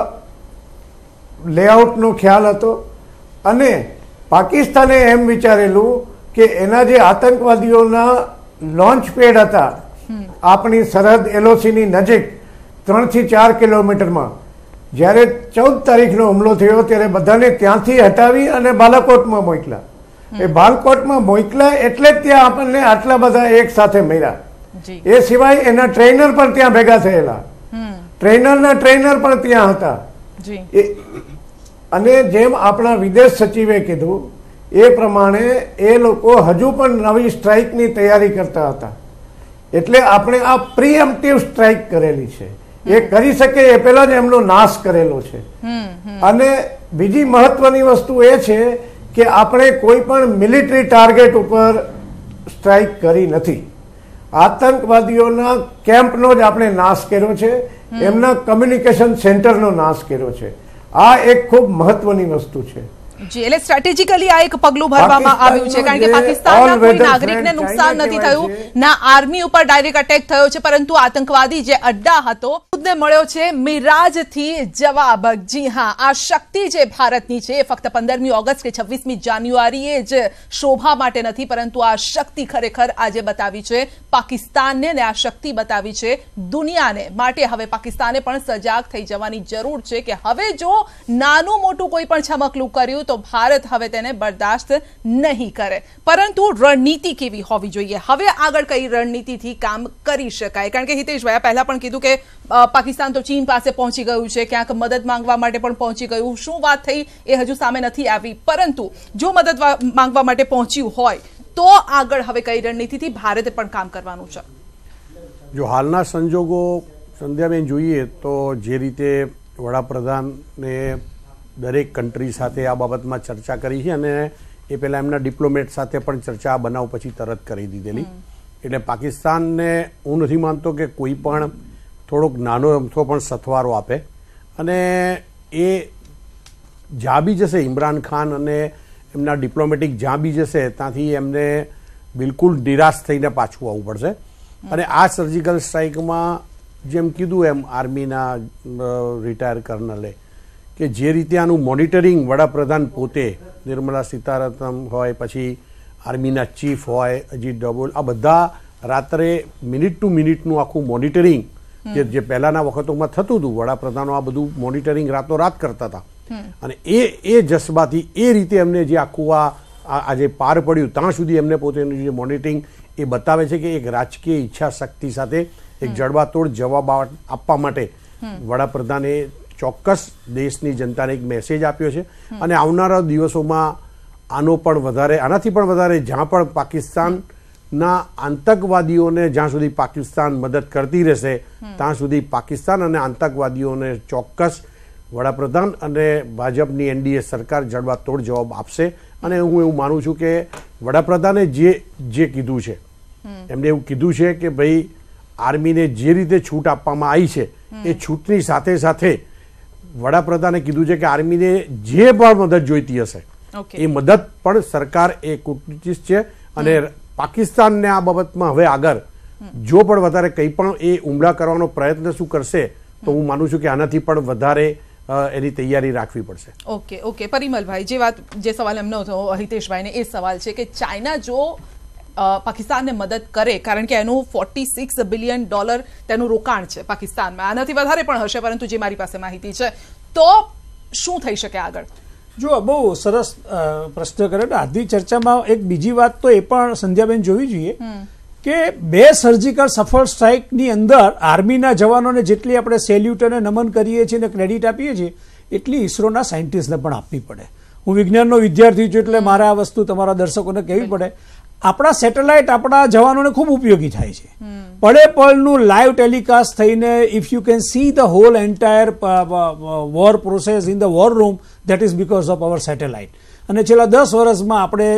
લેઆઉટનો ખ્યાલ હતો અને પાકિસ્તાને એમ વિચારેલું કે એના જે આતંકવાદીઓના લોન્ચ પેડ હતા આપણી સરહદ LOCની નજીક 3 થી 4 કિલોમીટરમાં, જ્યારે 14 તારીખનો હુમલો થયો ત્યારે બધાને ત્યાંથી હટાવી અને બાલાકોટમાં મોકલા. એ બાલાકોટમાં મોકલા એટલે જ ત્યાં આપણને આટલા બધા એક સાથે મળ્યા. એ સિવાય એના ટ્રેનર પણ ત્યાં ભેગા થયેલા, ટ્રેનરના ટ્રેનર પણ ત્યાં હતા. અને જેમ આપણા વિદેશ સચિવે કીધું એ પ્રમાણે એ લોકો હજુ પણ નવી સ્ટ્રાઇકની તૈયારી કરતા હતા. એટલે આપણે આ પ્રીએમ્પ્ટિવ સ્ટ્રાઇક કરેલી છે. એ કરી શકે એ પહેલા જ એમનો નાશ કરેલો છે. અને બીજી મહત્વની વસ્તુ એ છે કે આપણે કોઈ પણ મિલિટરી ટાર્ગેટ ઉપર સ્ટ્રાઇક કરી નથી. આતંકવાદીઓના કેમ્પનો જ આપણે નાશ કર્યો છે, એમના કમ્યુનિકેશન સેન્ટરનો નાશ કર્યો છે. આ એક ખૂબ મહત્વની વસ્તુ છે. જી, એટલે સ્ટ્રેટેજિકલી આ એક પગલું ભરવામાં આવ્યું છે, કારણ કે પાકિસ્તાનના કોઈ નાગરિકને નુકસાન નથી થયું, ના આર્મી ઉપર ડાયરેક્ટ અટેક થયો છે, પરંતુ આતંકવાદી જે અડ્ડા હતો ખુદને મળ્યો છે મિરાજથી જવાબ. જી હા, આ શક્તિ જે ભારતની છે એ ફક્ત 15મી ઓગસ્ટ કે 26મી જાન્યુઆરીએ જ શોભા માટે નથી, પરંતુ આ શક્તિ ખરેખર આજે બતાવી છે પાકિસ્તાનને, ને આ શક્તિ બતાવી છે દુનિયાને. માટે હવે પાકિસ્તાને પણ સજાગ થઈ જવાની જરૂર છે કે હવે જો નાનું મોટું કોઈ પણ છમકલું કર્યું તો ભારત હવે તેને બરદાસ્ત નહીં કરે. પરંતુ રણનીતિ કેવી હોવી જોઈએ? હવે આગળ કઈ રણનીતિથી કામ કરી શકાય? કારણ કે હિતેશભાઈ પહેલા પણ કીધું કે પાકિસ્તાન તો ચીન પાસે પહોંચી ગયું છે, ક્યાંક મદદ માંગવા માટે પણ પહોંચી ગયું. શું વાત થઈ એ હજુ સામે નથી આવી, પરંતુ જો મદદ માંગવા માટે પહોંચ્યું હોય તો આગળ હવે કઈ રણનીતિથી ભારતે પણ કામ કરવાનું છે? જો હાલના સંજોગો સંધ્યાબેન જોઈએ તો જે રીતે વડાપ્રધાને દરેક કન્ટ્રી સાથે આ બાબતમાં ચર્ચા કરી છે અને એ પહેલાં એમના ડિપ્લોમેટ સાથે પણ ચર્ચા બનાવ પછી તરત કરી દીધેલી. એટલે પાકિસ્તાનને હું નથી માનતો કે કોઈ પણ થોડોક નાનો અમથો પણ સથવારો આપે, અને એ જ્યાં બી જશે ઇમરાન ખાન અને એમના ડિપ્લોમેટિક જ્યાં બી જશે ત્યાંથી એમને બિલકુલ નિરાશ થઈને પાછું આવવું પડશે. અને આ સર્જિકલ સ્ટ્રાઇકમાં જેમ કીધું એમ આર્મીના રિટાયર કર્નલે કે જે રીતે આનું મોનિટરિંગ વડાપ્રધાન પોતે, નિર્મલા સીતારામન હોય, પછી આર્મીના ચીફ હોય, અજીત ડોભાલ, આ બધા રાત્રે મિનિટ ટુ મિનિટનું આખું મોનિટરિંગ જે પહેલાના વખતોમાં થતું હતું, વડાપ્રધાનો આ બધું મોનિટરિંગ રાતોરાત કરતા હતા. અને એ જજ્બાથી એ રીતે એમને જે આખું આજે પાર પડ્યું ત્યાં સુધી એમને પોતેનું જે મોનિટરિંગ એ બતાવે છે કે એક રાજકીય ઈચ્છા શક્તિ સાથે એક જડબાતોડ જવાબ આપવા માટે વડાપ્રધાને ચોક્કસ દેશની જનતાને એક મેસેજ આપ્યો છે. અને આવનારા દિવસોમાં આનો પણ વધારે, આનાથી પણ વધારે, જ્યાં પણ પાકિસ્તાનના આતંકવાદીઓને જ્યાં સુધી પાકિસ્તાન મદદ કરતી રહેશે ત્યાં સુધી પાકિસ્તાન અને આતંકવાદીઓને ચોક્કસ વડાપ્રધાન અને ભાજપની NDA સરકાર જડબાતોડ જવાબ આપશે. અને હું એવું માનું છું કે વડાપ્રધાને જે કીધું છે, એમને એવું કીધું છે કે ભાઈ આર્મીને જે રીતે છૂટ આપવામાં આવી છે એ છૂટની સાથે સાથે વડાપ્રધાને કીધું છે કે આર્મીને જે પણ મદદ જોઈતી હશે એ મદદ પણ સરકાર એ કૂટનીતિક છે. અને પાકિસ્તાનને આ બાબતમાં હવે આગળ જો પણ વધારે કંઈ પણ એ હુમલા કરવાનો પ્રયત્ન શું કરશે તો હું માનું છું કે આનાથી પણ વધારે એની તૈયારી રાખવી પડશે. ઓકે પરિમલભાઈ, જે સવાલ એમનો હતો હિતેશભાઈને એ સવાલ છે કે ચાઇના જો પાકિસ્તાનને મદદ કરે, કારણ કે એનું $46 બિલિયન તેનું રોકાણ છે પાકિસ્તાનમાં, આનાથી વધારે પણ હશે પરંતુ જે મારી પાસે માહિતી છે, તો શું થઈ શકે આગળ? જો બહુ સરસ પ્રશ્ન કર્યો. આજની ચર્ચામાં એક બીજી વાત તો એ પણ સંધ્યાબેન જોવી જોઈએ કે 2 સર્જિકલ સફળ સ્ટ્રાઇકની અંદર આર્મીના જવાનોને જેટલી આપણે સેલ્યુટ અને નમન કરીએ છીએ અને ક્રેડિટ આપીએ છીએ એટલી ઇસરોના સાયન્ટિસ્ટને પણ આપવી પડે. હું વિજ્ઞાનનો વિદ્યાર્થી છું એટલે મારે આ વસ્તુ તમારા દર્શકોને કહેવી પડે. આપણા સેટેલાઇટ આપણા જવાનોને ખૂબ ઉપયોગી થાય છે. પડે પળનું લાઈવ ટેલિકાસ્ટ થઈને if you can see the whole entire war process in the war room that is because of our satellite. અને છેલ્લા 10 વર્ષમાં આપણે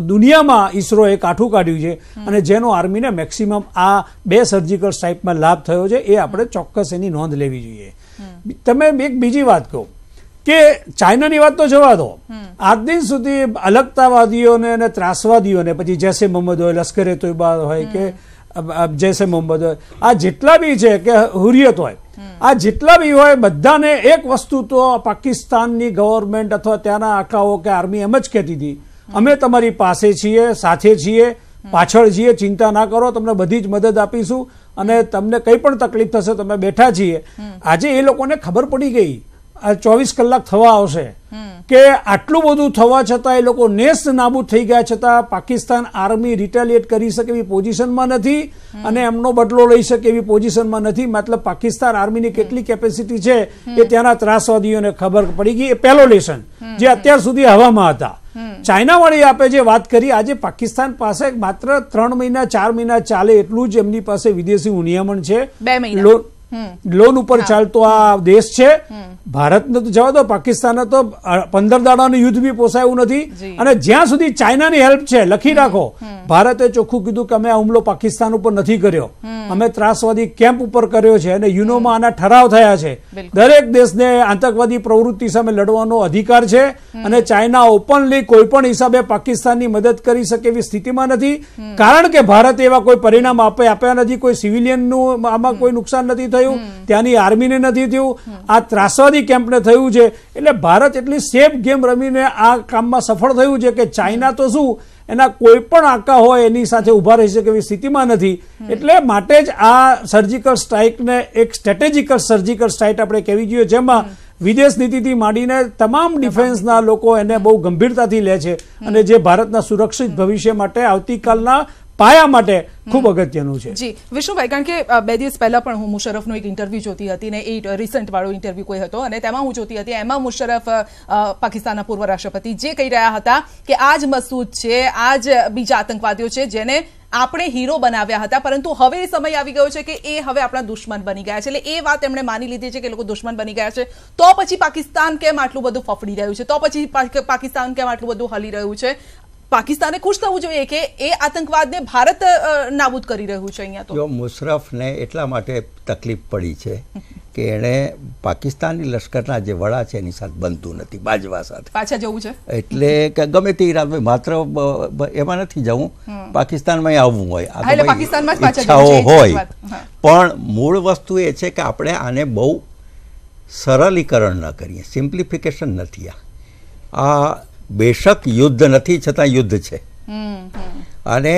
દુનિયામાં ઇસરોએ કાઠું કાઢ્યું છે અને જેનો આર્મીને મેક્સિમમ આ 2 સર્જિકલ સ્ટ્રાઇકમાં લાભ થયો છે એ આપણે ચોક્કસ એની નોંધ લેવી જોઈએ. તમે એક બીજી વાત કહો કે ચાઇનાની વાત તો જવા દો, આજ દિન સુધી અલગતાવાદીઓને અને ત્રાસવાદીઓને પછી જૈસે મોહમ્મદ હોય, લશ્કરે તોયબા હોય કે જૈસે મોહમ્મદ હોય, આ જેટલા બી છે કે હુરિયત હોય, આ જેટલા બી હોય બધાને એક વસ્તુ તો પાકિસ્તાનની ગવર્મેન્ટ અથવા ત્યાંના આખાઓ કે આર્મી એમ જ કહેતી હતી, અમે તમારી પાસે છીએ, સાથે છીએ, પાછળ છીએ, ચિંતા ના કરો, તમને બધી જ મદદ આપીશું અને તમને કંઈ પણ તકલીફ થશે તમે બેઠા છીએ. આજે એ લોકોને ખબર પડી ગઈ 24 કલાક થવા આવશે કે આટલું બધું થવા છતાં એ લોકો નેસ્ત નાબૂદ થઈ ગયા છતાં પાકિસ્તાન આર્મી રિટેલિએટ કરી શકે એવી પોઝિશનમાં નથી અને એમનો બદલો લઈ શકે એવી પોઝિશનમાં નથી. મતલબ પાકિસ્તાન આર્મીની કેટલી કેપેસિટી છે એ ત્યાંના ત્રાસવાદીઓને ખબર પડી ગઈ. એ પહેલો લેસન જે અત્યાર સુધી હવામાં હતા. ચાઇના વાળી આપે જે વાત કરી, આજે પાકિસ્તાન પાસે માત્ર 3 મહિના 4 મહિના ચાલે એટલું જ એમની પાસે વિદેશી ઉનિયામણ છે. 2 મહિના લોન ઉપર ચાલતો આ દેશ છે. ભારતને તો જવા દો, પાકિસ્તાનને તો 15 દાડાનું યુદ્ધ બી પોસાયું નથી. અને જ્યાં સુધી ચાઇનાની હેલ્પ છે, લખી રાખો, ભારતે ચોખ્ખું કીધું કે અમે આ હુમલો પાકિસ્તાન ઉપર નથી કર્યો, અમે ત્રાસવાદી કેમ્પ ઉપર કર્યો છે અને યુનોમાં આના ઠરાવ થયા છે. દરેક દેશને આતંકવાદી પ્રવૃત્તિ સામે લડવાનો અધિકાર છે અને ચાઇના ઓપનલી કોઈ પણ હિસાબે પાકિસ્તાનની મદદ કરી શકે એવી સ્થિતિમાં નથી, કારણ કે ભારતે એવા કોઈ પરિણામ આપ્યા નથી, કોઈ સિવિલિયનનું આમાં કોઈ નુકસાન નથી થયું, ત્યાંની આર્મીને નથી થયું, આ ત્રાસવાદી કેમ્પને થયું છે. એટલે ભારત એટલી સેફ ગેમ રમીને આ કામમાં સફળ થયું છે કે ચાઇના તો શું એના કોઈ પણ આકા હોય એની સાથે ઉભા રહી શકે એવી સ્થિતિમાં નથી. એટલે માટે જ આ સર્જિકલ સ્ટ્રાઇકને એક સ્ટ્રેટેજિકલ સર્જિકલ સ્ટ્રાઇક આપણે કહેવી જોઈએ, જેમાં વિદેશ નીતિથી માંડીને તમામ ડિફેન્સના લોકો એને બહુ ગંભીરતાથી લે છે અને જે ભારતના સુરક્ષિત ભવિષ્ય માટે આવતીકાલના પાયા માટે ખૂબ અગત્યનું છે. જી વિષ્ણુભાઈ, કારણ કે 2 દિવસ પહેલા પણ હું મુશર્રફનો એક ઇન્ટરવ્યુ જોતી હતી ને એ રિસન્ટ વાળો ઇન્ટરવ્યુ કોઈ હતો અને તેમાં હું જોતી હતી, એમાં મુશર્રફ પાકિસ્તાનના પૂર્વ રાષ્ટ્રપતિ જે કહી રહ્યા હતા કે આ જ મસૂદ છે, આ જ બીજા આતંકવાદીઓ છે જેને આપણે હીરો બનાવ્યા હતા, પરંતુ હવે સમય આવી ગયો છે કે એ હવે આપણા દુશ્મન બની ગયા છે. એટલે એ વાત એમણે માની લીધી છે કે લોકો દુશ્મન બની ગયા છે. તો પછી પાકિસ્તાન કેમ આટલું બધું ફફડી રહ્યું છે? તો પછી પાકિસ્તાન કેમ આટલું બધું હલી રહ્યું છે? પાકિસ્તાને ખુશ થવું જોઈએ કે એ આતંકવાદને ભારત નાબૂદ કરી રહ્યું છે. અહીંયા તો મુશર્રફને એટલા માટે તકલીફ પડી છે કે એણે પાકિસ્તાની લશ્કરના જે વડા છે એની સાથે બનતું નથી, બાજવા સાથે પાછા જવું છે. એટલે કે ગમે તે ઈરાદા, માત્ર એમાં નથી જવું, પાકિસ્તાનમાં આવવું હોય, ઈચ્છાઓ હોય, પણ મૂળ વસ્તુ એ છે કે આપણે આને બહુ સરળીકરણ ન કરીએ, સિમ્પ્લિફિકેશન નથી. આ બેશક યુદ્ધ નથી છતાં યુદ્ધ છે. અને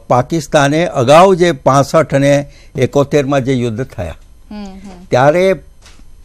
પાકિસ્તાને અગાઉ જે 65 અને 71માં જે યુદ્ધ થયા ત્યારે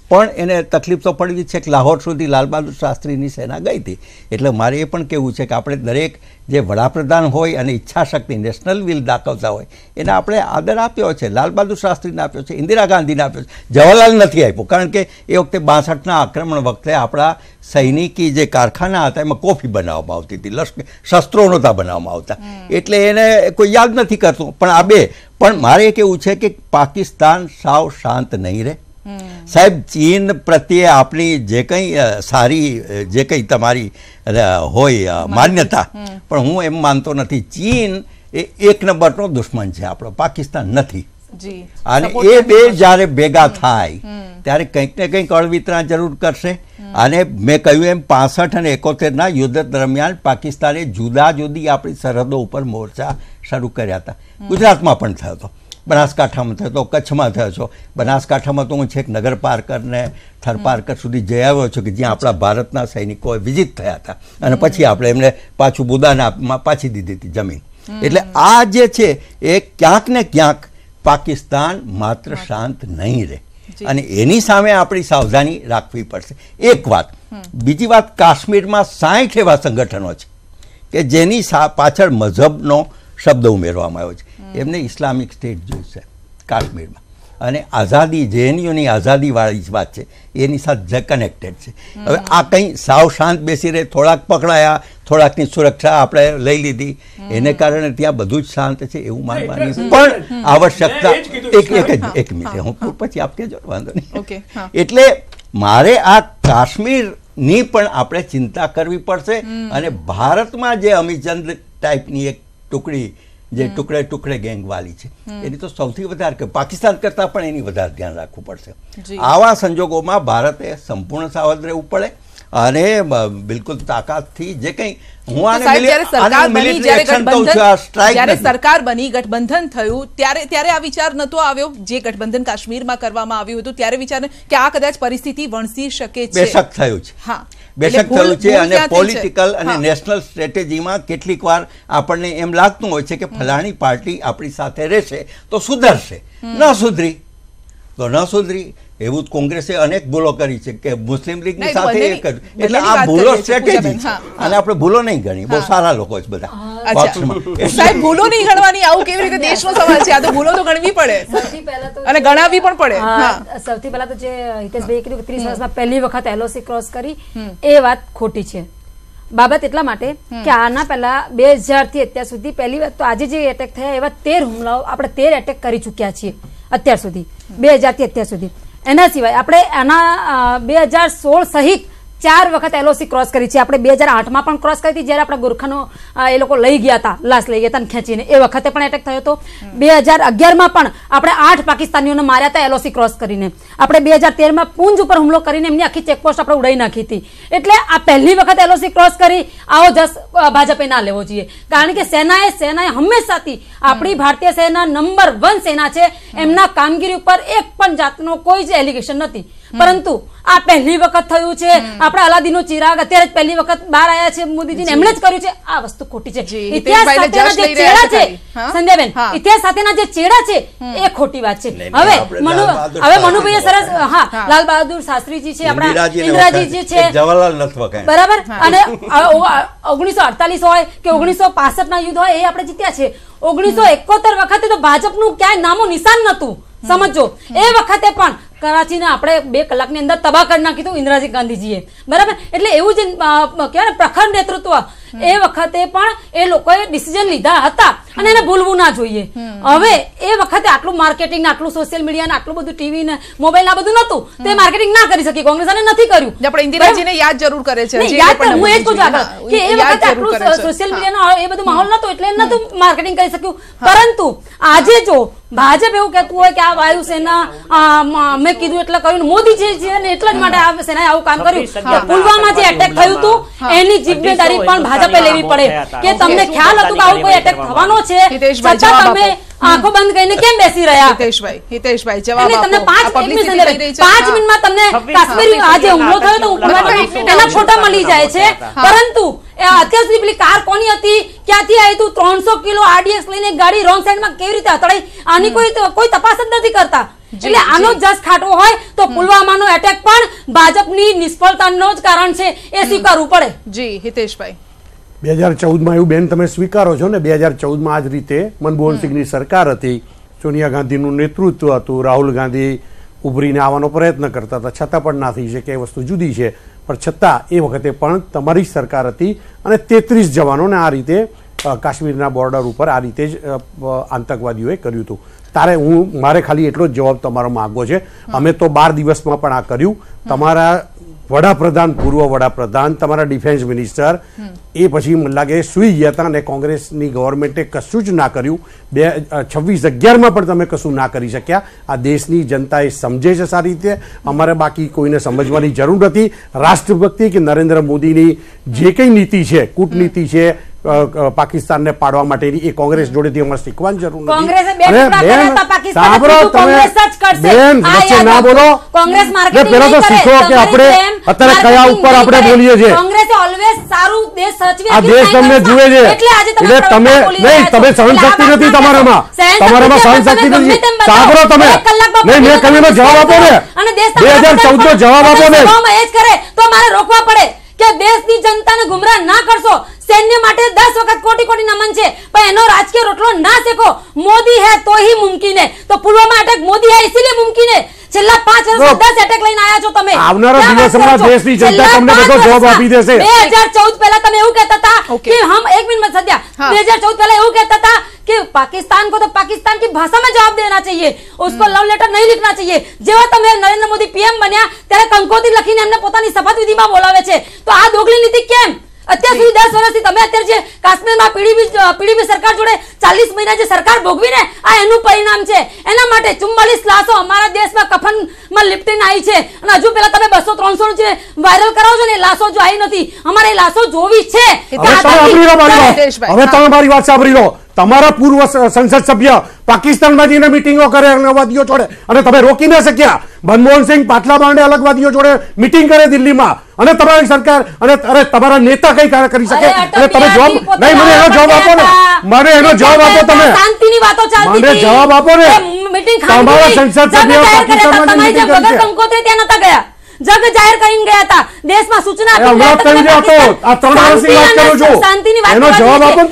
પણ એને તકલીફ તો પડી છે કે લાહોર સુધી લાલ બહાદુર શાસ્ત્રીની સેના ગઈ હતી. એટલે મારે એ પણ કહેવું છે કે આપણે દરેક જે વડાપ્રધાન હોય અને ઈચ્છાશક્તિ, નેશનલ વિલ દાખવતા હોય એને આપણે આદર આપ્યો છે. લાલ બહાદુર શાસ્ત્રીને આપ્યો છે, ઇન્દિરા ગાંધીને આપ્યો છે, જવાહરલાલ નથી આપ્યો, કારણ કે એ વખતે 62ના આક્રમણ વખતે આપણા સૈનિકી જે કારખાના હતા એમાં કોફી બનાવવામાં આવતી હતી, શસ્ત્રો નહોતા બનાવવામાં આવતા, એટલે એને કોઈ યાદ નથી કરતું. પણ આ બે પણ મારે કેવું છે કે પાકિસ્તાન સાવ શાંત નહીં રહે. સાહેબ, ચીન પ્રત્યે આપણી જે કંઈ સારી, જે કંઈ તમારી હોય માન્યતા, પણ હું એમ માનતો નથી. ચીન એ 1 નંબરનો દુશ્મન છે આપણો, પાકિસ્તાન નથી. અને એ બે જ્યારે ભેગા થાય ત્યારે કંઈક ને કંઈક અળવિતરા જરૂર કરશે. અને મેં કહ્યું એમ 65 અને 71ના યુદ્ધ દરમિયાન પાકિસ્તાને જુદા જુદી આપણી સરહદો ઉપર મોરચા શરૂ કર્યા હતા. ગુજરાતમાં પણ થયો હતો, બનાસકાંઠામાં થયો હતો, કચ્છમાં થયો છો. બનાસકાંઠામાં તો હું છેક નગર પારકર ને થરપારકર સુધી જઈ આવ્યો છું કે જ્યાં આપણા ભારતના સૈનિકોએ વિઝિટ થયા હતા અને પછી આપણે એમને પાછું બુદાનામાં પાછી દીધી હતી જમીન. એટલે આ જે છે એ ક્યાંક ને ક્યાંક પાકિસ્તાન માત્ર શાંત નહીં રહે અને એની સામે આપણી સાવધાની રાખવી પડશે. એક વાત. બીજી વાત, કાશ્મીરમાં 60 એવા સંગઠનો છે કે જેની પાછળ મઝહબનો શબ્દ ઉમેરવામાં આવ્યો છે. એમને ઇસ્લામિક સ્ટેટ જોઈશે કાશ્મીરમાં. અને આઝાદી જેએનયુની આઝાદીવાળી જ વાત છે, એની સાથે કનેક્ટેડ છે. હવે આ કંઈ સાવ શાંત બેસી રહે, થોડાક પકડાયા, થોડાકની સુરક્ષા આપણે લઈ લીધી, એને કારણે ત્યાં બધું જ શાંત છે એવું માનવાની પણ આવશ્યકતા. એક મિનિટ, હું પછી આપ કહેજો, વાંધો નહીં. એટલે મારે આ કાશ્મીરની પણ આપણે ચિંતા કરવી પડશે. અને ભારતમાં જે અમીચંદ ટાઈપની એક ટુકડી જે ટુકડે ટુકડે ગેંગવાળી છે, એની તો સૌથી વધારે, પાકિસ્તાન કરતાં પણ એની વધારે ધ્યાન રાખવું પડશે. આવા સંજોગોમાં ભારતે સંપૂર્ણ સાવધ રહેવું પડે અને બિલકુલ તાકાતથી જે કંઈ સરકાર બની ગઠબંધન થયું ત્યારે આ વિચાર નતો આવ્યો, જે ગઠબંધન કાશ્મીરમાં કરવામાં આવ્યું હતું ત્યારે વિચાર કે આ કદાચ પરિસ્થિતિ વણસી શકે છે. બેશક થયું છે, બેશક થયું છે. અને પોલિટિકલ અને નેશનલ સ્ટ્રેટેજીમાં કેટલીક વાર આપણને એમ લાગતું હોય છે કે ફલાણી પાર્ટી આપણી સાથે રહેશે તો સુધરશે, ન સુધરી તો ન સુધરી. એવું કોંગ્રેસે અનેક ભૂલો કરી છે કે મુસ્લિમ લીગની સાથે એટલે આ ભૂલો સ્ટ્રેટેજી છે અને આપણે ભૂલો નહીં ગણી. બહુ સારા લોકો છે બધા. સાહેબ, ભૂલો નહીં ગણવાની, આવું કેવી રીતે દેશનો સવાલ છે? આ તો ભૂલો તો ગણવી પડે અને ગણાવવી પણ પડે. સૌથી પહેલા તો જે હિતેશભાઈએ કીધું કે 30 વર્ષમાં પહેલી વખત LOC ક્રોસ કરી, એ વાત ખોટી છે. બાબત એટલા માટે કે આના પહેલા 2000 થી અત્યાર સુધી પહેલી વાત તો આજે જે એટેક થયા એવા 13 હુમલાઓ આપણે 13 એટેક કરી ચૂક્યા છીએ અત્યાર સુધી, 2000 થી અત્યાર સુધી. એના સિવાય આપણે આના 2016 સહિત 4 વખત LOC ક્રોસ કરી છે. આપણે 2008માં પણ ક્રોસ કરી હતી, જ્યારે આપણા ગોરખાનો એ લોકો લઈ ગયા હતા, લાશ લઈ ગયા હતા ખેંચીને, એ વખતે પણ એટેક થયો હતો. 2011માં પણ આપણે 8 પાકિસ્તાનીઓને માર્યા હતા LOC ક્રોસ કરીને. આપણે 2013માં પૂંજ ઉપર હુમલો કરીને એમની આખી ચેકપોસ્ટ આપણે ઉડાવી નાખી હતી. એટલે આ પહેલી વખત LOC ક્રોસ કરી, આવો જસ ભાજપે ના લેવો જોઈએ. કારણ કે સેનાએ હંમેશાથી આપણી ભારતીય સેના નંબર 1 સેના છે, એમના કામગીરી ઉપર એક પણ જાતનો કોઈ જ એલિગેશન નથી. પરંતુ આ પહેલી વખત થયું છે. આપણા અલાદીનો ચિરાગ અત્યારે જ પહેલી વખત બહાર આવ્યા છે, મોદીજીને એમણે જ કર્યું છે. આ વસ્તુ ખોટી છે. ઇતિહાસ સાથેના જે ચેડા છે સંધ્યાબેન, ઇતિહાસ સાથેના જે ચેડા છે એ ખોટી વાત છે. હવે મનુભાઈએ સરસ, લાલ બહાદુર શાસ્ત્રીજી છે, આપણા ઇન્દિરાજી છે, જવાહરલાલ નથવા, બરાબર. અને 1948 હોય કે 1965 ના યુદ્ધ હોય, એ આપણે જીત્યા છે. 1971 વખતે તો ભાજપનું ક્યાંય નામો નિશાન નતું, સમજો. એ વખતે પણ કરાચીને આપણે 2 કલાકની અંદર તબાહ કરી નાખ્યું ઇન્દિરાજી ગાંધીજીએ, બરાબર. એટલે એવું જે કહેવાય ને પ્રખર નેતૃત્વ, એ વખતે પણ એ લોકોએ ડિસિઝન લીધા હતા અને એને ભૂલવું ના જોઈએ. હવે એ વખતે આટલું માર્કેટિંગ, આટલું સોશિયલ મીડિયા, આટલું બધું ટીવી ને મોબાઈલ આ બધું નતું, તો એ માર્કેટિંગ ના કરી શકી. કોંગ્રેસ નથી કર્યું. આપણે ઇન્દિરાજીને યાદ જરૂર કરે છે, હું એ જ કહું છું આગળ કે એ વખતે આટલું સોશિયલ મીડિયાનો એ બધું માહોલ નતો, એટલે નતું માર્કેટિંગ કરી શક્યું. પરંતુ આજે જો ભાજપ એવું કહેતું હોય કે આ વાયુસેના મેં કીધું એટલે કર્યું, મોદી છે ને એટલા જ માટે આ સેનાએ આવું કામ કર્યું. પુલવામા જે એટેક થયું હતું એની જિમ્મેદારી પણ ભાજપે લેવી પડે. કે તમને ખ્યાલ હતું કે આવું કોઈ એટેક થવાનો છે, છતાં તમે આંખો બંધ કરીને કેમ બેસી રહ્યા? હિતેશભાઈ જવાબ આપો. તમને 5 મિનિટમાં તમને કાશ્મીર આજે હુમલો થયો તો એના ફોટા મળી જાય છે. પરંતુ અત્યાર સુધી પેલી કાર કોની હતી, ક્યાંથી આવી હતું, 300 કિલો RDX લઈને ગાડી રોંગ સાઈડમાં કેવી રીતે અથડાઈ, આની કોઈ તપાસ જ નથી કરતા. એટલે આનો જસ ખાટવો હોય તો પુલવામાનો એટેક પણ ભાજપની નિષ્ફળતાનો જ કારણ છે, એ સ્વીકારવું પડે. જી હિતેશભાઈ, 2014માં એવું બેન તમે સ્વીકારો છો ને? 2014માં આ જ રીતે મનમોહનસિંહની સરકાર હતી, સોનિયા ગાંધીનું નેતૃત્વ હતું, રાહુલ ગાંધી ઉભરીને આવવાનો પ્રયત્ન કરતા હતા, છતાં પણ ના થઈ શકે, એ વસ્તુ જુદી છે. પણ છતાં એ વખતે પણ તમારી સરકાર હતી અને 33 જવાનોને આ રીતે કાશ્મીરના બોર્ડર ઉપર આ રીતે જ આતંકવાદીઓએ કર્યું હતું. મારે ખાલી એટલો જ જવાબ તમારો માંગવો છે. અમે તો 12 દિવસમાં પણ આ કર્યું. તમારા વડાપ્રધાન, પૂર્વ વડાપ્રધાન, તમારા ડિફેન્સ મિનિસ્ટર એ પછી મને લાગે સુઈ ગયા હતા અને કોંગ્રેસની ગવર્મેન્ટે કશું જ ના કર્યું. 26-11માં પણ તમે કશું ના કરી શક્યા. આ દેશની જનતા એ સમજે છે સારી રીતે. અમારે બાકી કોઈને સમજવાની જરૂર નથી. રાષ્ટ્રભક્તિ કે નરેન્દ્ર મોદીની જે કંઈ નીતિ છે, કૂટનીતિ છે પાકિસ્તાનને પાડવા માટેની, એ કોંગ્રેસ જોડેથી અમારે શીખવાની જરૂર નથી. સાંભળો તમે બેન, વચ્ચે ના બોલો. પેલા તો શીખો કે આપણે અત્યારે કયા ઉપર આપણે બોલીએ છીએ. આ દેશ તમને જુએ છે એટલે તમે નહીં, તમે સહનશક્તિ નથી તમારામાં સહનશક્તિ નથી. સાંભળો તમે નહીં, મેં કહ્યું જવાબ આપો ને, 2014 નો જવાબ આપો ને. તો મારે રોકવા પડે કે દેશની જનતાને ગુમરાહ ના કરશો. सैन्य માટે 10 વખત કોટી કોટી નમન છે, પણ એનો રાજકીય રોટલો ના શેકો. મોદી હે તો ही मुमकिन है, तो पुलवामा अटैक मोदी है इसीलिए मुमकिन है. છેલ્લા 5 વર્ષમાં 10 અટેક લઈને આયા છો તમે. આવનારા દિવસોમાં દેશની જનતા તમને બધો જવાબ આપી દેશે. 2014 પહેલા તમે એવું કહેતા હતા કે हम 1 मिनट में सद्या 2014 પહેલા એવું કહેતા હતા कि पाकिस्तान को तो पाकिस्तान की भाषा में जवाब देना चाहिए, उसको लव लेटर नहीं लिखना चाहिए. જેવા તમે નરેન્દ્ર મોદી પીએમ બન્યા ત્યારે કંકોત્રી લખીને એમને પોતાની શપથવિધિમાં બોલાવે છે. તો આ દોગલી નીતિ કેમ? અત્યાર સુધી 10 વર્ષથી તમે અત્યારે જે કાશ્મીરમાં પીડીપી સરકાર જોડે 40 મહિના જે સરકાર ભોગવીને આ એનું પરિણામ છે. એના માટે 44 લાશો અમારા દેશમાં કફનમાં લિપટીને આવી છે, અને હજુ પેલા તમે 200-300 જે વાયરલ કરાવો છો ને લાશો જો આવી નથી. અમારે એ લાશો જોવી છે. હવે તમે મારી વાત સાંભળી લો. તમારા પૂર્વ સંસદ સભ્ય પાકિસ્તાનમાં જઈને મીટિંગો કરે અલગવાદીઓ જોડે, અને તમે રોકી ન શક્યા. મનમોહન સિંહ પાટલા બાંડે અલગવાદીઓ જોડે મીટિંગ કરે દિલ્હીમાં, અને તમારી સરકાર અને તમારા નેતા કઈ કરી શકે? અને તમે જવાબ નહીં, મને એનો જવાબ આપો ને, મને એનો જવાબ આપો. તમે શાંતિની વાતો ચાલતી મને જવાબ આપો ને. તમારા સંસદ સભ્ય પાકિસ્તાનમાં મીટિંગ કરે છે, કંકોત્રી ત્યાં નતા ગયા, જગ જાહેર કરીને ગયા હતા. દેશમાં સૂચના આ 3 વર્ષની વાત કરું છું. એનો જવાબ આપો.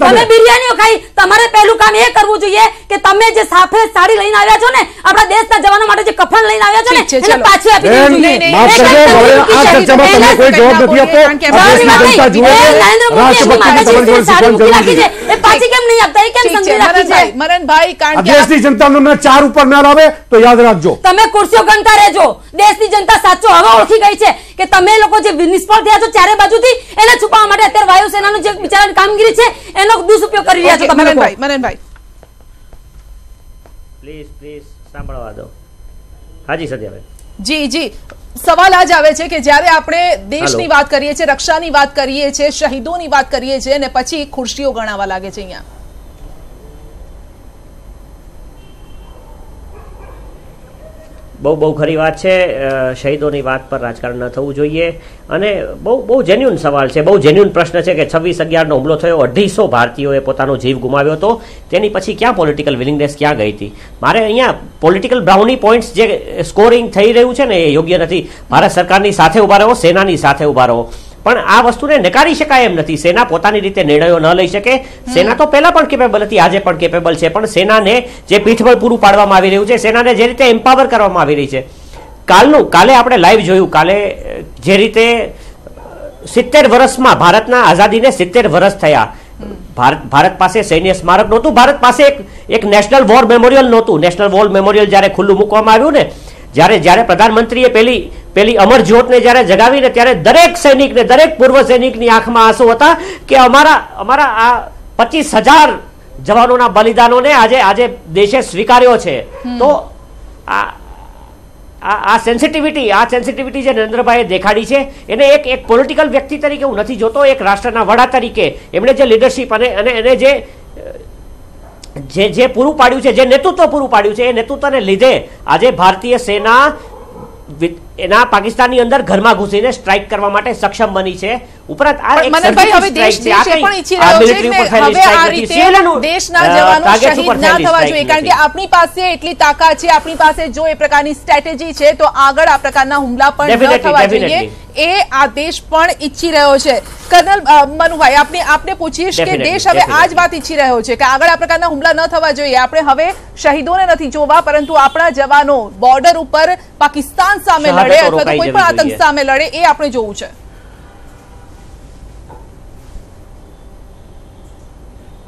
તમે બિરયાનીઓ ખાઈ. તમારે પહેલું કામ એ કરવું જોઈએ કે તમે જે સફેદ સાડી લઈને આવ્યા છો ને, આપણા દેશના જવાનો માટે જે કફન લઈને આવ્યા છો ને, એને પાછું આપી દેવું જોઈએ. આ ચર્ચામાં તમે કોઈ જવાબ નથી આપો. જનતા જુએ એ પાછી કેમ નહીં આપતા? એ કેમ સમજી રાખી છે? મરણભાઈ, કારણ કે દેશની જનતા તમને 4 ઉપર ના લાવે તો યાદ રાખજો. તમે ખુરશીઓ ગણતા રહેજો. દેશની જનતા સાચો હવે ઓળખી ગઈ છે કે તમે લોકો જે નિષ્ફળ થયા છો ચારે બાજુથી, એને છુપાવવા માટે અત્યારે વાયુસેનાનું જે બિચારાની કામગીરી છે એનો દુરુપયોગ કરી રહ્યા છો તમે લોકો. મરણભાઈ પ્લીઝ સાંભળવા દો. હાજી સદ્યાભાઈ. જી સવાલ આજ આવે છે કે જ્યારે આપણે દેશની વાત કરીએ છીએ, રક્ષાની વાત કરીએ છીએ, શહીદોની વાત કરીએ છીએ, અને પછી ખુરશીઓ ગણાવવા લાગે છે અહીંયા. બહુ ખરી વાત છે. શહીદોની વાત પર રાજકારણ ન થવું જોઈએ, અને બહુ જેન્યુન સવાલ છે, બહુ જેન્યુન પ્રશ્ન છે કે 26/11નો હુમલો થયો, 250 ભારતીયોએ પોતાનો જીવ ગુમાવ્યો હતો. તેની પછી ક્યાં પોલિટિકલ વિલિંગનેસ ક્યાં ગઈ હતી? મારે અહીંયા પોલિટિકલ બ્રાઉની પોઈન્ટ્સ જે સ્કોરિંગ થઈ રહ્યું છે ને એ યોગ્ય નથી. ભારત સરકારની સાથે ઉભા રહો, સેનાની સાથે ઉભા રહો, પણ આ વસ્તુને નકારી શકાય એમ નથી. સેના પોતાની રીતે નિર્ણયો ન લઈ શકે. સેના તો પહેલા પણ કેપેબલ હતી, આજે પણ કેપેબલ છે, પણ સેનાને જે પીઠબળ પૂરું પાડવામાં આવી રહ્યું છે, સેનાને જે રીતે એમ્પાવર કરવામાં આવી રહી છે. કાલે આપણે લાઈવ જોયું, કાલે જે રીતે 70 વર્ષમાં ભારતના આઝાદીને 70 વર્ષ થયા. ભારત પાસે સૈન્ય સ્મારક નહોતું, ભારત પાસે એક નેશનલ વોર મેમોરિયલ નહોતું. નેશનલ વોર મેમોરિયલ જ્યારે ખુલ્લું મૂકવામાં આવ્યું ને, જ્યારે પ્રધાનમંત્રીએ પેલી અમર જ્યોતને જ્યારે જગાવીને, ત્યારે દરેક સૈનિકને, દરેક પૂર્વ સૈનિકની આંખમાં આંસુ હતા કે અમારા આ 25,000 જવાનોના બલિદાનોને આજે દેશે સ્વીકાર્યો છે. તો આ સેન્સિટિવિટી જે નરેન્દ્રભાઈએ દેખાડી છે, એને એક પોલિટિકલ વ્યક્તિ તરીકે હું નથી જોતો, એક રાષ્ટ્રના વડા તરીકે એમણે જે લીડરશિપ અને એને જે પૂરું પાડ્યું છે, જે નેતૃત્વ પૂરું પાડ્યું છે, એ નેતૃત્વને લીધે આજે ભારતીય સેના એના પાકિસ્તાનની અંદર ઘરમાં ઘૂસીને સ્ટ્રાઇક કરવા માટે સક્ષમ બની છે. ઉપરાંત આ એક મનનભાઈ, હવે દેશ એ પણ ઈચ્છી રહ્યો છે કે હવે આ રીતે દેશના જવાનો શહીદ ના થવા જોઈએ, કારણ કે આપણી પાસે એટલી તાકાત છે, આપણી પાસે જો એ પ્રકારની સ્ટ્રેટેજી છે, તો આગળ આ પ્રકારના હુમલા પણ ન થવા જોઈએ. એ આ દેશ પણ ઈચ્છી રહ્યો છે. કર્નલ મનુભાઈ, આપને પૂછીશ કે દેશ હવે આ જ વાત ઈચ્છી રહ્યો છે કે આગળ આ પ્રકારના હુમલા ન થવા જોઈએ. આપણે હવે શહીદોને નથી જોવા, પરંતુ આપણા જવાનો બોર્ડર ઉપર પાકિસ્તાન સામે લડે અથવા તો કોઈ પણ આતંક સામે લડે, એ આપણે જોવું છે.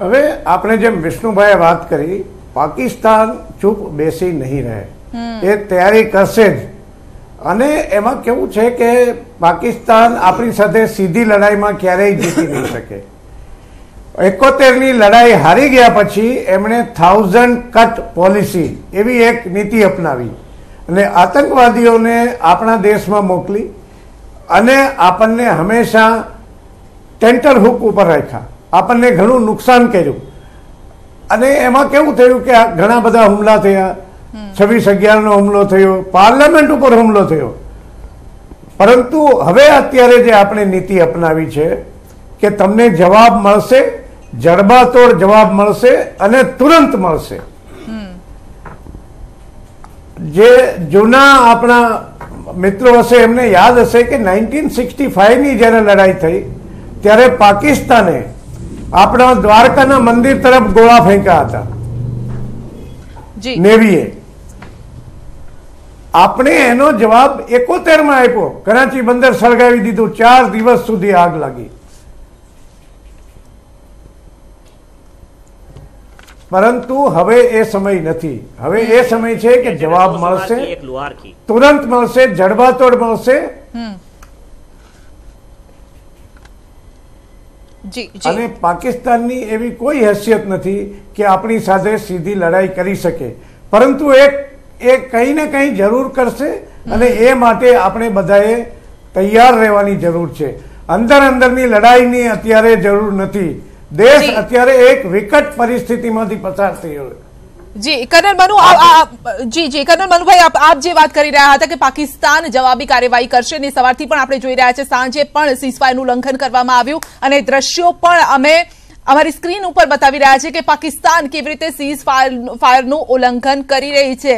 હવે આપણે જેમ વિષ્ણુભાઈએ વાત કરી, પાકિસ્તાન ચૂપ બેસી નહીં રહે, એ તૈયારી કરશે જ. અને એમાં કેવું છે કે પાકિસ્તાન આપણી સાથે સીધી લડાઈમાં ક્યારેય જીતી નહીં શકે. 71ની લડાઈ હારી ગયા પછી એમણે 1000 કટ પોલિસી એવી એક નીતિ અપનાવી અને આતંકવાદીઓને આપણા દેશમાં મોકલી અને આપણને હંમેશા ટેન્ટર હુક ઉપર રાખ્યા, આપણને ઘણું નુકસાન કર્યું. અને એમાં કેવું થયું કે ઘણા બધા હુમલા થયા. 26/11નો હુમલો થયો, પાર્લામેન્ટ ઉપર હુમલો થયો. પરંતુ હવે અત્યારે જે આપણે નીતિ અપનાવી છે કે તમને જવાબ મળશે, જડબાતોડ જવાબ મળશે અને તુરંત મળશે. જે જૂના આપણા મિત્રો હશે એમને યાદ હશે કે 1965ની જ્યારે લડાઈ થઈ ત્યારે પાકિસ્તાને આપણા દ્વારકાના મંદિર તરફ ગોળા ફેંક્યા હતા નેવીએ. આપણે એનો જવાબ 71 માં આપ્યો. કરાચી બંદર સળગાવી દીધું. 4 દિવસ સુધી આગ લાગી. પરંતુ હવે એ સમય નથી. હવે એ સમય છે કે જવાબ મળશે, તુરંત મળશે, જડબાતોડ મળશે. અને પાકિસ્તાનની એવી કોઈ હેસિયત નથી કે આપણી સાથે સીધી લડાઈ કરી શકે, પરંતુ એ કંઈ ને કંઈ જરૂર કરશે અને એ માટે આપણે બધાએ તૈયાર રહેવાની જરૂર છે. અંદરની લડાઈની અત્યારે જરૂર નથી. દેશ અત્યારે એક વિકટ પરિસ્થિતિમાંથી પસાર થયો. જી કર્નલ મનુ, જી કર્નલ મનુભાઈ, આપ જે વાત કરી રહ્યા હતા કે પાકિસ્તાન જવાબી કાર્યવાહી કરશે, અને સવારથી પણ આપણે જોઈ રહ્યા છે, સાંજે પણ સીઝફાયરનું ઉલ્લંઘન કરવામાં આવ્યું અને દ્રશ્યો પણ અમે અમારી સ્ક્રીન ઉપર બતાવી રહ્યા છે કે પાકિસ્તાન કેવી રીતે સીઝફાયરનું ઉલ્લંઘન કરી રહી છે,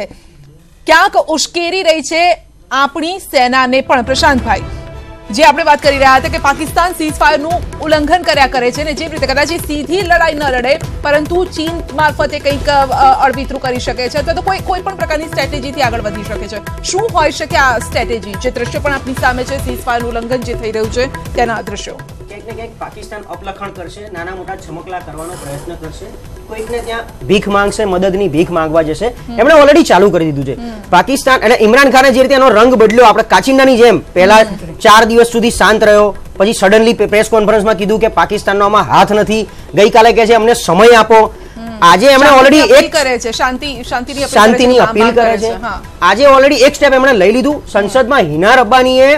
ક્યાંક ઉશ્કેરી રહી છે આપણી સેનાને પણ. પ્રશાંતભાઈ, જે આપણે વાત કરી રહ્યા હતા કે પાકિસ્તાન સીઝફાયરનું ઉલ્લંઘન કર્યા કરે છે, ને જે રીતે કદાચ સીધી લડાઈ ન લડે પરંતુ ચીન મારફતે કંઈક અળવિતરું કરી શકે છે, તો કોઈ પણ પ્રકારની સ્ટ્રેટેજીથી આગળ વધી શકે છે. શું હોઈ શકે આ સ્ટ્રેટેજી? જે દ્રશ્યો પણ આપણી સામે છે, સીઝફાયરનું ઉલ્લંઘન જે થઈ રહ્યું છે તેના દ્રશ્યો. ક્યાંક ને ક્યાંક પાકિસ્તાન અપલખણ કરશે, નાના મોટા છમકલા કરવાનો પ્રયત્ન કરશે, કોઈકને ત્યાં ભીખ માંગશે, મદદની ભીખ માંગવા જશે. એમણે ઓલરેડી ચાલુ કરી દીધું છે પાકિસ્તાન. અને ઇમરાન ખાને જે રીતે એનો રંગ બદલ્યો, આપણે કાચિંડાની જેમ પહેલા 4 દિવસ સુધી શાંત રહ્યો, પછી સડનલી પ્રેસ કોન્ફરન્સમાં કીધું કે પાકિસ્તાનનો આમાં હાથ નથી, ગઈકાલે કહે છે અમને સમય આપો. આજે એમણે ઓલરેડી એક કરે છે શાંતિની અપીલ કરે છે. આજે ઓલરેડી એક સ્ટેપ એમણે લઈ લીધું. સંસદમાં હિના રબ્બાનીએ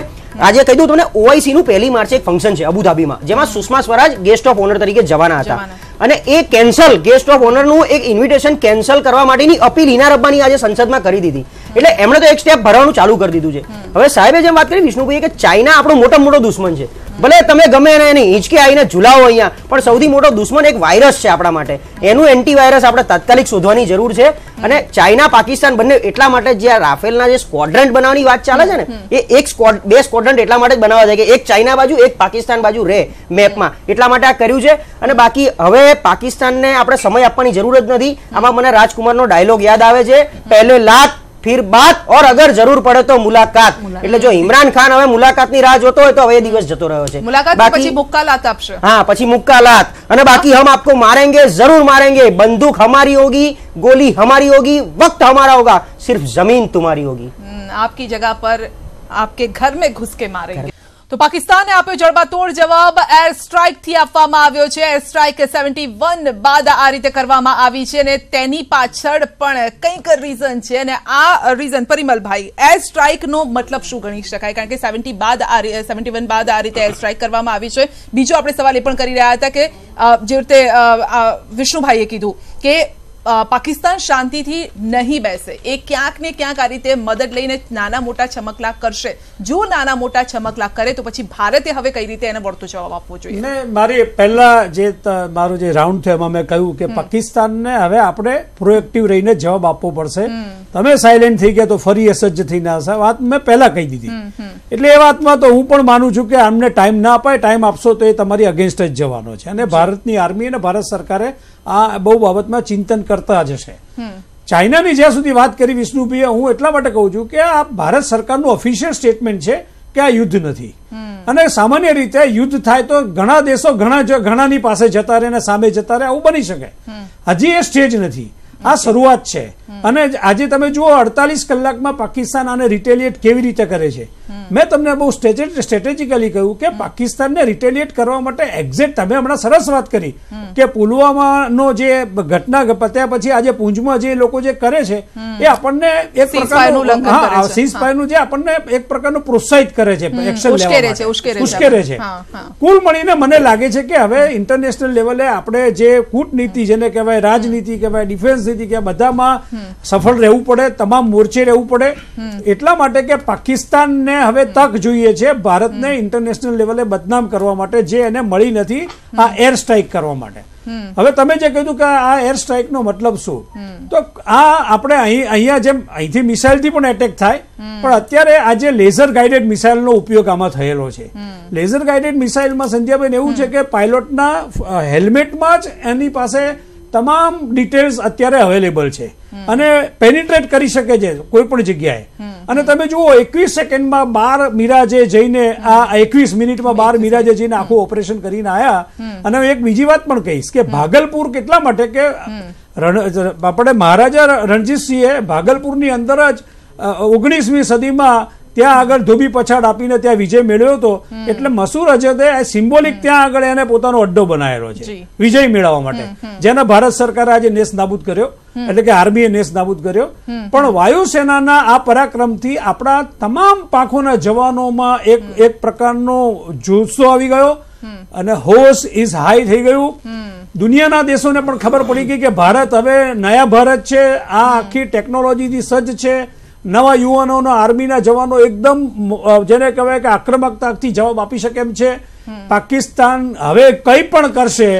આજે કહી દઉં તમને, ઓઆઈસી નું 1 માર્ચે એક ફંક્શન છે અબુધાબીમાં, જેમાં Sushma Swaraj guest of honour તરીકે જવાના હતા, અને એ કેન્સલ, ગેસ્ટ ઓફ ઓનર નું એક ઇન્વિટેશન કેન્સલ કરવા માટેની અપીલ હિના રબ્બાની આજે સંસદમાં કરી દીધી. એટલે એમણે તો એક સ્ટેપ ભરવાનું ચાલુ કરી દીધું છે. હવે સાહેબે જેમ વાત કરી વિષ્ણુભાઈ કે ચાઇના આપણો મોટો દુશ્મન છે, ભલે તમે ગમે એને હિંચકે આવીને ઝુલાવો અહીંયા, પણ સૌથી મોટો દુશ્મન એક વાયરસ છે આપણા માટે. એનું એન્ટીવાયરસ આપણે તાત્કાલિક શોધવાની જરૂર છે. અને ચાઇના પાકિસ્તાન બંને એટલા માટે જે રાફેલના જે સ્ક્વોડ્રન્ટ બનાવવાની વાત ચાલે છે ને, એ બે સ્ક્વોડ્રન્ટ એટલા માટે જ બનાવવા છે કે એક ચાઇના બાજુ એક પાકિસ્તાન બાજુ રહે મેપમાં, એટલા માટે આ કર્યું છે. અને બાકી હવે પાકિસ્તાનને આપણે સમય આપવાની જરૂર જ નથી. આમાં મને રાજકુમારનો ડાયલોગ યાદ આવે છે, પહેલે લાત फिर बात और अगर जरूर पड़े तो मुलाकात. એટલે જો ઇમરાન ખાન હવે મુલાકાતની રાહ જોતો હોય તો હવે એ દિવસ જતો રહ્યો છે. મુલાકાત પછી મુક્કાલાત આપશે. હા, પછી મુક્કાલાત. અને બાકી हम आपको मारेंगे, जरूर मारेंगे, बंदूक हमारी होगी, गोली हमारी होगी, वक्त हमारा होगा, सिर्फ जमीन तुम्हारी होगी. आपकी जगह पर आपके घर में घुस के मारेंगे. તો પાકિસ્તાને આપ્યો જડબાતોડ જવાબ. એર સ્ટ્રાઇક થી આપવામાં આવ્યો છે. એર સ્ટ્રાઇક 71 બાદ આ રીતે કરવામાં આવી છે, અને તેની પાછળ પણ કંઈક રીઝન છે. અને આ રીઝન, પરિમલભાઈ, એર સ્ટ્રાઇક નો મતલબ શું ગણી શકાય? કારણ કે 71 બાદ આ રીતે એર સ્ટ્રાઇક કરવામાં આવી છે. બીજો આપણે સવાલ એ પણ કરી રહ્યા હતા કે જે રીતે વિષ્ણુભાઈએ કીધું કે પાકિસ્તાન શાંતિથી નહીં બેસે, એ ક્યાંક ને ક્યાંક આ રીતે મદદ લઈને નાના મોટા છમકલા કરશે. જો નાના મોટા છમકલા કરે તો પછી ભારતે હવે કઈ રીતે એને વળતો જવાબ આપવો જોઈએ? ને મારી પહેલા જે મારો જે રાઉન્ડ થયો એમાં મેં કહ્યું કે પાકિસ્તાનને હવે આપણે પ્રોએક્ટિવ રહીને જવાબ આપવો પડશે. તમે સાયલેન્ટ થઈ ગયા તો ફરી સજ્જ થઈ ના હશે, વાત મેં પહેલા કહી દીધી. એટલે એ વાતમાં તો હું પણ માનું છું કે આમને ટાઈમ ના અપાય, ટાઈમ આપશો તો એ તમારી અગેન્સ્ટ જ જવાનો છે. અને ભારતની આર્મી અને ભારત સરકારે આ બહુ બાબતમાં ચિંતન કરતા જ હશે. ચાઇનાની જ્યાં સુધી વાત કરી વિષ્ણુભાઈએ, હું એટલા માટે કહું છું કે આ ભારત સરકારનું ઓફિશિયલ સ્ટેટમેન્ટ છે કે આ યુદ્ધ નથી. અને સામાન્ય રીતે યુદ્ધ થાય તો ઘણા દેશો ઘણાની પાસે જતા રહે અને સામે જતા રહે, આવું બની શકે. હજી એ સ્ટેજ નથી, આ શરૂઆત છે. અને આજે તમે જુઓ 48 કલાકમાં પાકિસ્તાન આને રિટેલિએટ કેવી રીતે કરે છે. મેં તમને બહુ સ્ટ્રેટેજિકલી કહ્યું કે પાકિસ્તાનને રિટેલિએટ કરવા માટે એક્ઝેક્ટ, તમે હમણાં સરસ વાત કરી કે પુલવામાનો જે ઘટના પત્યા પછી આજે પૂંચમાં જે લોકો જે કરે છે એ આપણને એક પ્રકારનું સીઝફાયરનું જે આપણને એક પ્રકારનું પ્રોત્સાહિત કરે છે, એક્શન લેવા ઉશ્કેરે છે. કુલ મળીને મને લાગે છે કે હવે ઇન્ટરનેશનલ લેવલે આપણે જે કૂટનીતિ જેને કહેવાય, રાજનીતિ કહેવાય, ડિફેન્સ નીતિ કહેવાય, બધામાં સફળ રહેવું પડે, તમામ મોરચે રહેવું પડે. એટલા માટે કે પાકિસ્તાનને હવે તક જોઈએ છે ભારતને ઇન્ટરનેશનલ લેવલે બદનામ કરવા માટે, જે એને મળી નથી આ એર સ્ટ્રાઇક કરવા માટે. હવે તમે જે કહ્યું કે આ એર સ્ટ્રાઇક નો મતલબ શું, તો આ આપણે અહીંયા જેમ અહીંથી મિસાઇલથી પણ એટેક થાય, પણ અત્યારે આજે લેઝર ગાઇડેડ મિસાઇલનો ઉપયોગ આમાં થયેલો છે. લેઝર ગાઇડેડ મિસાઇલમાં સંધ્યાબેન એવું છે કે પાયલોટના હેલ્મેટમાં જ એની પાસે તમામ ડિટેલ્સ અત્યારે અવેલેબલ છે અને પેનિટ્રેટ કરી શકે છે કોઈ પણ જગ્યાએ. અને તમે જુઓ 21 સેકન્ડમાં 12 મિરાજે જઈને આ 21 મિનિટમાં 12 મિરાજે જઈને આખું ઓપરેશન કરીને આવ્યા. અને એક બીજી વાત પણ કહીશ કે ભાગલપુર કેટલા માટે કે આપણે મહારાજા રણજીતસિંહે ભાગલપુરની અંદર જ 19મી સદીમાં ત્યાં આગળ ધોબી પછાડ આપીને ત્યાં વિજય મેળવ્યો હતો. એટલે મસૂર અજદે સિમ્બોલિક ત્યાં આગળ એને પોતાનો અડ્ડો બનાવેલો છે વિજય મેળવવા માટે, જેને ભારત સરકારે આજે નેસ નાબૂદ કર્યો, એટલે કે આર્મીએ નેસ નાબૂદ કર્યો. પણ વાયુસેનાના આ પરાક્રમથી આપણા તમામ પાંખોના જવાનોમાં એક પ્રકારનો જુસ્સો આવી ગયો અને હોશ ઇઝ હાઈ થઈ ગયું. દુનિયાના દેશોને પણ ખબર પડી ગઈ કે ભારત હવે નયા ભારત છે, આ આખી ટેકનોલોજીથી સજ્જ છે. નવા યુવાનોના આર્મીના જવાનો એકદમ જેને કહેવાય કે આક્રમકતાથી જવાબ આપી શકે એમ છે. પાકિસ્તાન હવે કંઈ પણ કરશે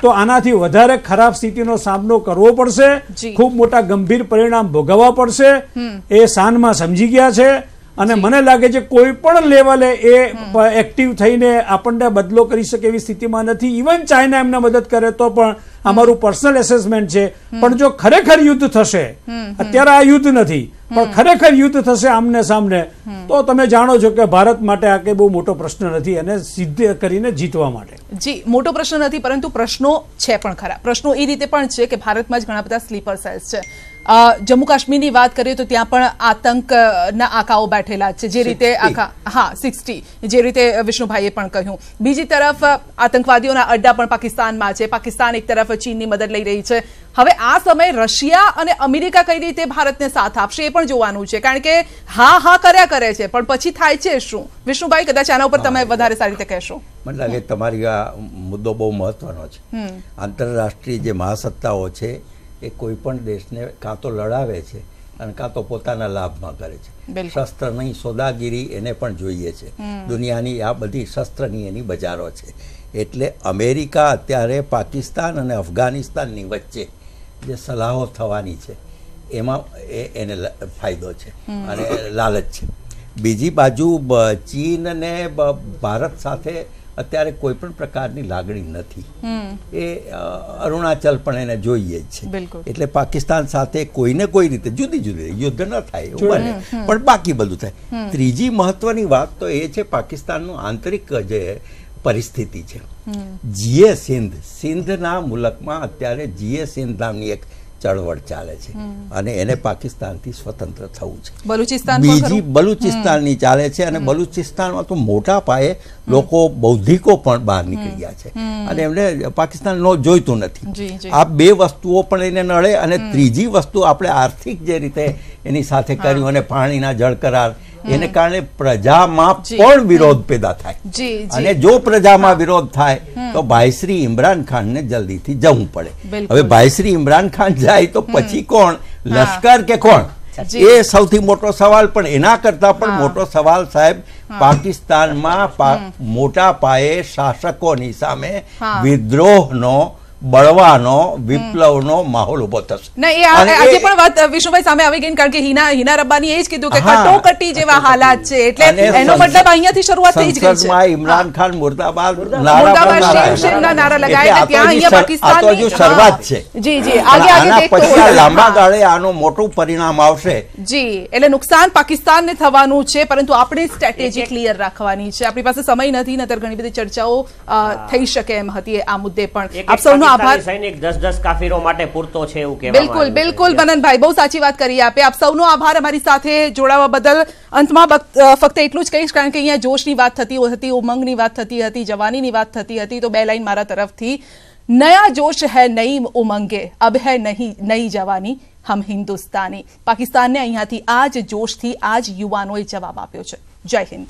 તો આનાથી વધારે ખરાબ સ્થિતિનો સામનો કરવો પડશે, ખૂબ મોટા ગંભીર પરિણામ ભોગવવા પડશે. એ શાનમાં સમજી ગયા છે અને મને લાગે છે કોઈ પણ લેવલે એ એક્ટિવ થઈને આપણને બદલો કરી શકે એવી સ્થિતિમાં નથી. ઇવન ચાઇના એમને મદદ કરે તો પણ અમારું પર્સનલ એસેસમેન્ટ છે. પણ જો ખરેખર યુદ્ધ થશે, અત્યારે આ યુદ્ધ નથી પણ ખરેખર યુદ્ધ થશે આમને સામને, તો તમે જાણો છો કે ભારત માટે આ કઈ બહુ મોટો પ્રશ્ન નથી અને સિદ્ધ કરીને જીતવા માટે. જી, મોટો પ્રશ્ન નથી, પરંતુ પ્રશ્નો છે પણ ખરા. પ્રશ્નો એ રીતે પણ છે કે ભારતમાં જ ઘણા બધા સ્લીપર સેલ્સ છે. જમ્મુ કાશ્મીરની વાત કરીએ તો ત્યાં પણ આતંકના આકાઓ બેઠેલા છે, જે રીતે આખા 60 જે રીતે વિષ્ણુભાઈએ પણ કહ્યું. બીજી તરફ આતંકવાદીઓના અડ્ડા પણ પાકિસ્તાનમાં છે. પાકિસ્તાન એક તરફ ચીનની મદદ લઈ રહી છે. હવે આ સમયે રશિયા અને અમેરિકા કઈ રીતે ભારતને સાથ આપશે એ પણ જોવાનું છે, કારણ કે હા કર્યા કરે છે પણ પછી થાય છે શું? વિષ્ણુભાઈ, કદાચ આના ઉપર તમે વધારે સારી રીતે કહેશો. મને લાગે તમારી આ મુદ્દો બહુ મહત્વનો છે. આંતરરાષ્ટ્રીય જે મહાસત્તાઓ છે એ કોઈ પણ દેશને કાં તો લડાવે છે અને કાં તો પોતાના લાભમાં કરે છે. શસ્ત્રની સોદાગીરી એને પણ જોઈએ છે. દુનિયાની આ બધી શસ્ત્રની એની બજારો છે. એટલે અમેરિકા અત્યારે પાકિસ્તાન અને અફઘાનિસ્તાનની વચ્ચે જે સલાહો થવાની છે એમાં એને ફાયદો છે અને લાલચ છે. બીજી બાજુ ચીન અને ભારત સાથે અત્યારે કોઈ પણ પ્રકારની લાગણી નથી. એ અરુણાચલ પણ એને જોઈએ જ છે. એટલે પાકિસ્તાન સાથે કોઈને કોઈ રીતે જુદી જુદી યુદ્ધ ન થાય એવું બને, પણ બાકી બધું થાય. ત્રીજી મહત્વની વાત તો એ છે પાકિસ્તાનનું આંતરિક જે પરિસ્થિતિ છે. જીએ સિંધના મુલકમાં અત્યારે જીએ સિંધ નામની એક ચળવળ ચાલે છે અને એને પાકિસ્તાનથી સ્વતંત્ર થવું છે. બીજી બલુચિસ્તાનની ચાલે છે અને બલુચિસ્તાનમાં તો મોટા પાયે લોકો બૌદ્ધિકો પણ બહાર નીકળી ગયા છે અને એમને પાકિસ્તાન જોઈતું નથી. આ બે વસ્તુઓ પણ એને નડે. અને ત્રીજી વસ્તુ આપણે આર્થિક જે રીતે એની સાથે કર્યું અને પાણીના જળ કરાર, એને કારણે પ્રજામાં પણ વિરોધ પેદા થાય. અને જો પ્રજામાં વિરોધ થાય તો ભાઈશ્રી ઇમરાન ખાનને જલ્દીથી જવું પડે. હવે ભાઈશ્રી ઇમરાન ખાન જાય તો પછી કોણ, લશ્કર કે કોણ? એ સૌથી મોટો સવાલ. પણ એના કરતા પણ મોટો સવાલ સાહેબ, પાકિસ્તાનમાં મોટા પાયે શાસકોની સામે વિદ્રોહનો, બળવાનો, વિપ્લવનો માહોલ ઉભો થશે. આજે પણ વાત વિષ્ણુભાઈ સામે આવી ગઈ, કારણ કે હિના રબ્બાની એ જ કીધું કે કટોકટી જેવા હાલાત છે. એટલે એનો મતલબ અહીંયાથી શરૂઆત થઈ જ ગઈ છે. ઇમરાન ખાન મુર્દાબાદ નારા લગાય, ત્યાં અહીંયા પાકિસ્તાનની શરૂઆત છે. જી આગે લાંબા ગાળે આનું મોટું પરિણામ આવશે. જી, એટલે નુકસાન પાકિસ્તાનને થવાનું છે, પરંતુ આપણે સ્ટ્રેટેજી ક્લિયર રાખવાની છે. આપણી પાસે સમય નથી, નતર ઘણી બધી ચર્ચાઓ થઈ શકે એમ હતી આ મુદ્દે પણ. આપ સૌનો આભાર. સૈનિક 10 કાફીરો માટે પૂરતો છે એવું કહેવામાં. બિલકુલ મનનભાઈ, બહુ સાચી વાત કરી આપે. આપ સૌનો આભાર અમારી સાથે જોડાવા બદલ. અંતમાં ફક્ત એટલું જ કહીશ, કારણ કે અહીંયા જોશની વાત થતી હતી, ઉમંગની વાત થતી હતી, જવાનીની વાત થતી હતી, તો બે લાઈન મારા તરફથી. નયા જોશ હૈ નઈ ઉમંગે, અબ હૈ નઈ જવાની, હમ હિન્દુસ્તાની. પાકિસ્તાનને અહીંયાથી આ જ જોશથી આ જ યુવાનોએ જવાબ આપ્યો છે. જય હિન્દ.